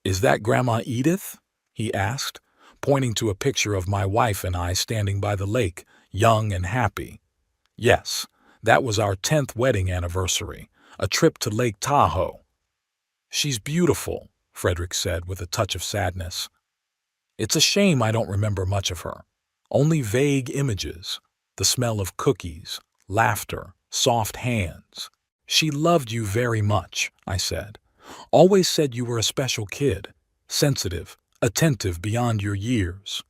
"Is that Grandma Edith?" he asked, pointing to a picture of my wife and I standing by the lake, young and happy. "Yes, that was our 10th wedding anniversary, a trip to Lake Tahoe." "She's beautiful," Frederick said with a touch of sadness. "It's a shame I don't remember much of her. Only vague images, the smell of cookies, laughter, soft hands." "She loved you very much," I said. "Always said you were a special kid, sensitive, attentive beyond your years."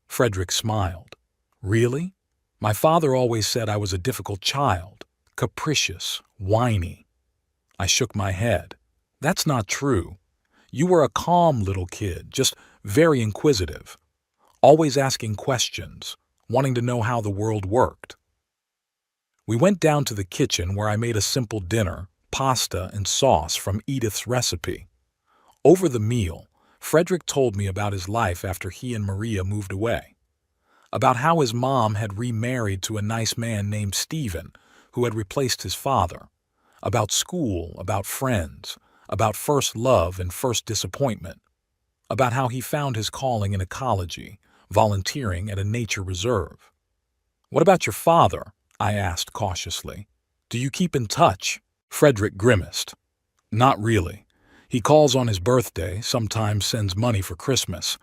Frederick smiled. "Really? My father always said I was a difficult child, capricious, whiny." I shook my head. "That's not true. You were a calm little kid, just very inquisitive, always asking questions, wanting to know how the world worked." We went down to the kitchen where I made a simple dinner, pasta and sauce from Edith's recipe. Over the meal, Frederick told me about his life after he and Maria moved away, about how his mom had remarried to a nice man named Stephen, who had replaced his father, about school, about friends, about first love and first disappointment, about how he found his calling in ecology, volunteering at a nature reserve. "What about your father?" I asked cautiously. "Do you keep in touch?" Frederick grimaced. "Not really. He calls on his birthday, sometimes sends money for Christmas.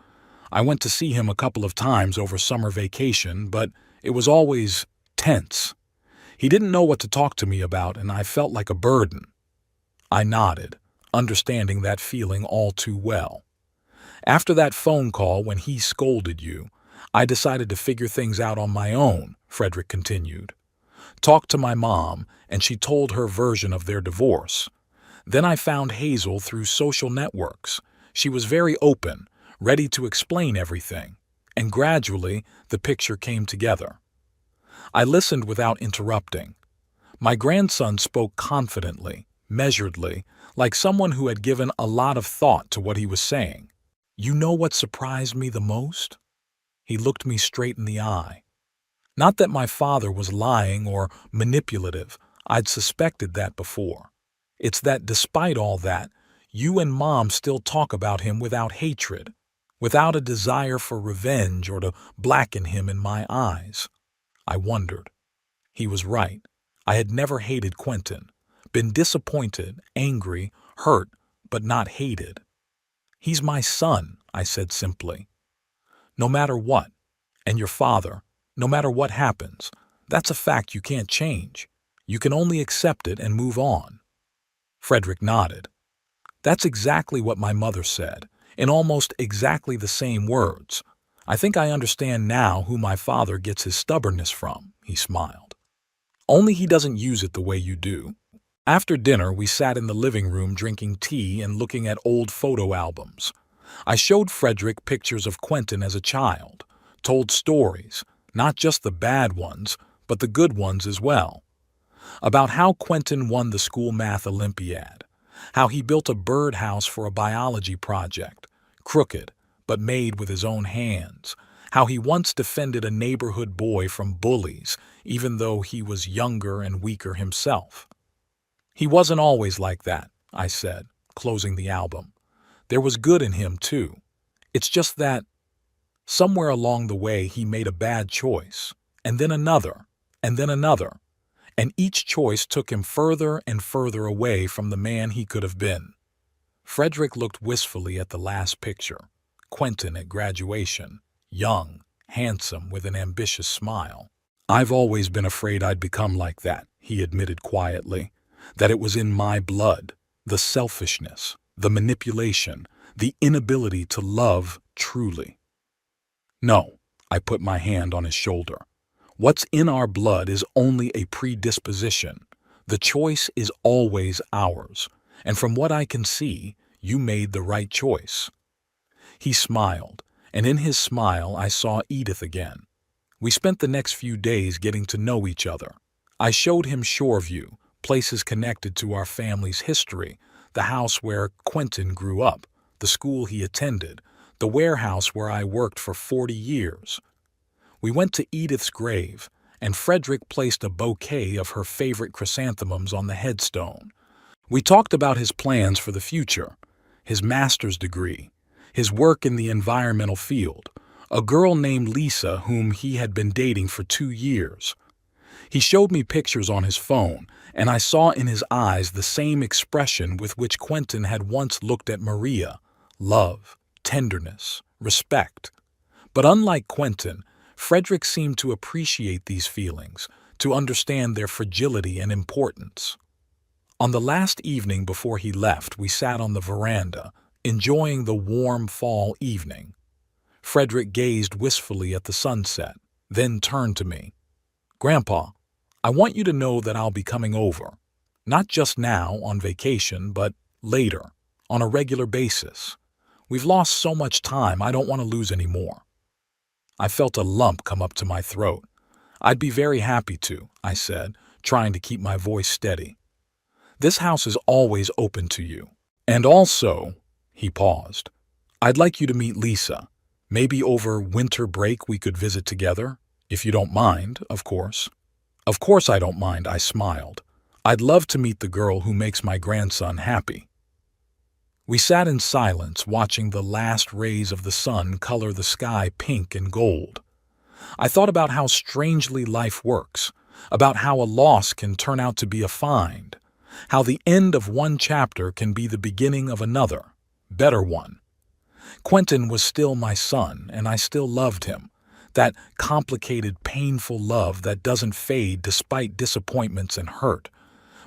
I went to see him a couple of times over summer vacation, but it was always tense. He didn't know what to talk to me about, and I felt like a burden." I nodded, understanding that feeling all too well. "After that phone call when he scolded you, I decided to figure things out on my own," Frederick continued. "Talked to my mom, and she told her version of their divorce. Then I found Hazel through social networks. She was very open, ready to explain everything, and gradually the picture came together." I listened without interrupting. My grandson spoke confidently, measuredly, like someone who had given a lot of thought to what he was saying. "You know what surprised me the most?" He looked me straight in the eye. "Not that my father was lying or manipulative. I'd suspected that before. It's that despite all that, you and Mom still talk about him without hatred, without a desire for revenge or to blacken him in my eyes." I wondered. He was right. I had never hated Quentin, been disappointed, angry, hurt, but not hated. "He's my son," I said simply. "No matter what, and your father, no matter what happens, that's a fact you can't change. You can only accept it and move on." Frederick nodded. "That's exactly what my mother said, in almost exactly the same words. I think I understand now who my father gets his stubbornness from," he smiled. "Only he doesn't use it the way you do." After dinner, we sat in the living room drinking tea and looking at old photo albums. I showed Frederick pictures of Quentin as a child, told stories, not just the bad ones, but the good ones as well. About how Quentin won the school math Olympiad, how he built a birdhouse for a biology project, crooked, but made with his own hands, how he once defended a neighborhood boy from bullies, even though he was younger and weaker himself. He wasn't always like that, I said, closing the album. There was good in him, too. It's just that somewhere along the way he made a bad choice, and then another, and then another, and each choice took him further and further away from the man he could have been. Frederick looked wistfully at the last picture, Quentin at graduation, young, handsome, with an ambitious smile. I've always been afraid I'd become like that, he admitted quietly, that it was in my blood, the selfishness, the manipulation, the inability to love truly. No, I put my hand on his shoulder. What's in our blood is only a predisposition. The choice is always ours, and from what I can see, you made the right choice. He smiled, and in his smile I saw Edith again. We spent the next few days getting to know each other. I showed him Shoreview, places connected to our family's history, the house where Quentin grew up, the school he attended, the warehouse where I worked for 40 years. We went to Edith's grave, and Frederick placed a bouquet of her favorite chrysanthemums on the headstone. We talked about his plans for the future, his master's degree, his work in the environmental field, a girl named Lisa whom he had been dating for 2 years. He showed me pictures on his phone, and I saw in his eyes the same expression with which Quentin had once looked at Maria: love, tenderness, respect. But unlike Quentin, Frederick seemed to appreciate these feelings, to understand their fragility and importance. On the last evening before he left, we sat on the veranda, enjoying the warm fall evening. Frederick gazed wistfully at the sunset, then turned to me. "Grandpa, I want you to know that I'll be coming over. Not just now, on vacation, but later, on a regular basis. We've lost so much time, I don't want to lose any more." I felt a lump come up to my throat. "I'd be very happy to," I said, trying to keep my voice steady. "This house is always open to you. And also," he paused, "I'd like you to meet Lisa. Maybe over winter break we could visit together, if you don't mind, of course." "Of course I don't mind," I smiled. "I'd love to meet the girl who makes my grandson happy." We sat in silence, watching the last rays of the sun color the sky pink and gold. I thought about how strangely life works, about how a loss can turn out to be a find, how the end of one chapter can be the beginning of another, better one. Quentin was still my son, and I still loved him, that complicated, painful love that doesn't fade despite disappointments and hurt.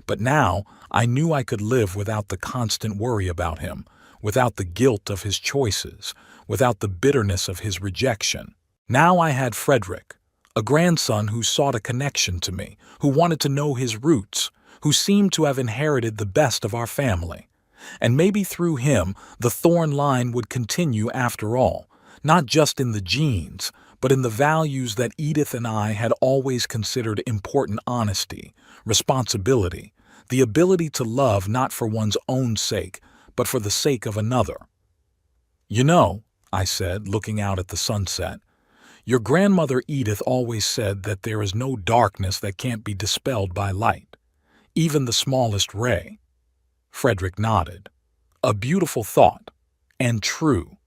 But now I knew I could live without the constant worry about him, without the guilt of his choices, without the bitterness of his rejection. Now I had Frederick, a grandson who sought a connection to me, who wanted to know his roots, who seemed to have inherited the best of our family. And maybe through him the Thorn line would continue after all, not just in the genes, but in the values that Edith and I had always considered important: honesty, responsibility, the ability to love not for one's own sake, but for the sake of another. "You know," I said, looking out at the sunset, "your grandmother Edith always said that there is no darkness that can't be dispelled by light, even the smallest ray." Frederick nodded. "A beautiful thought, and true."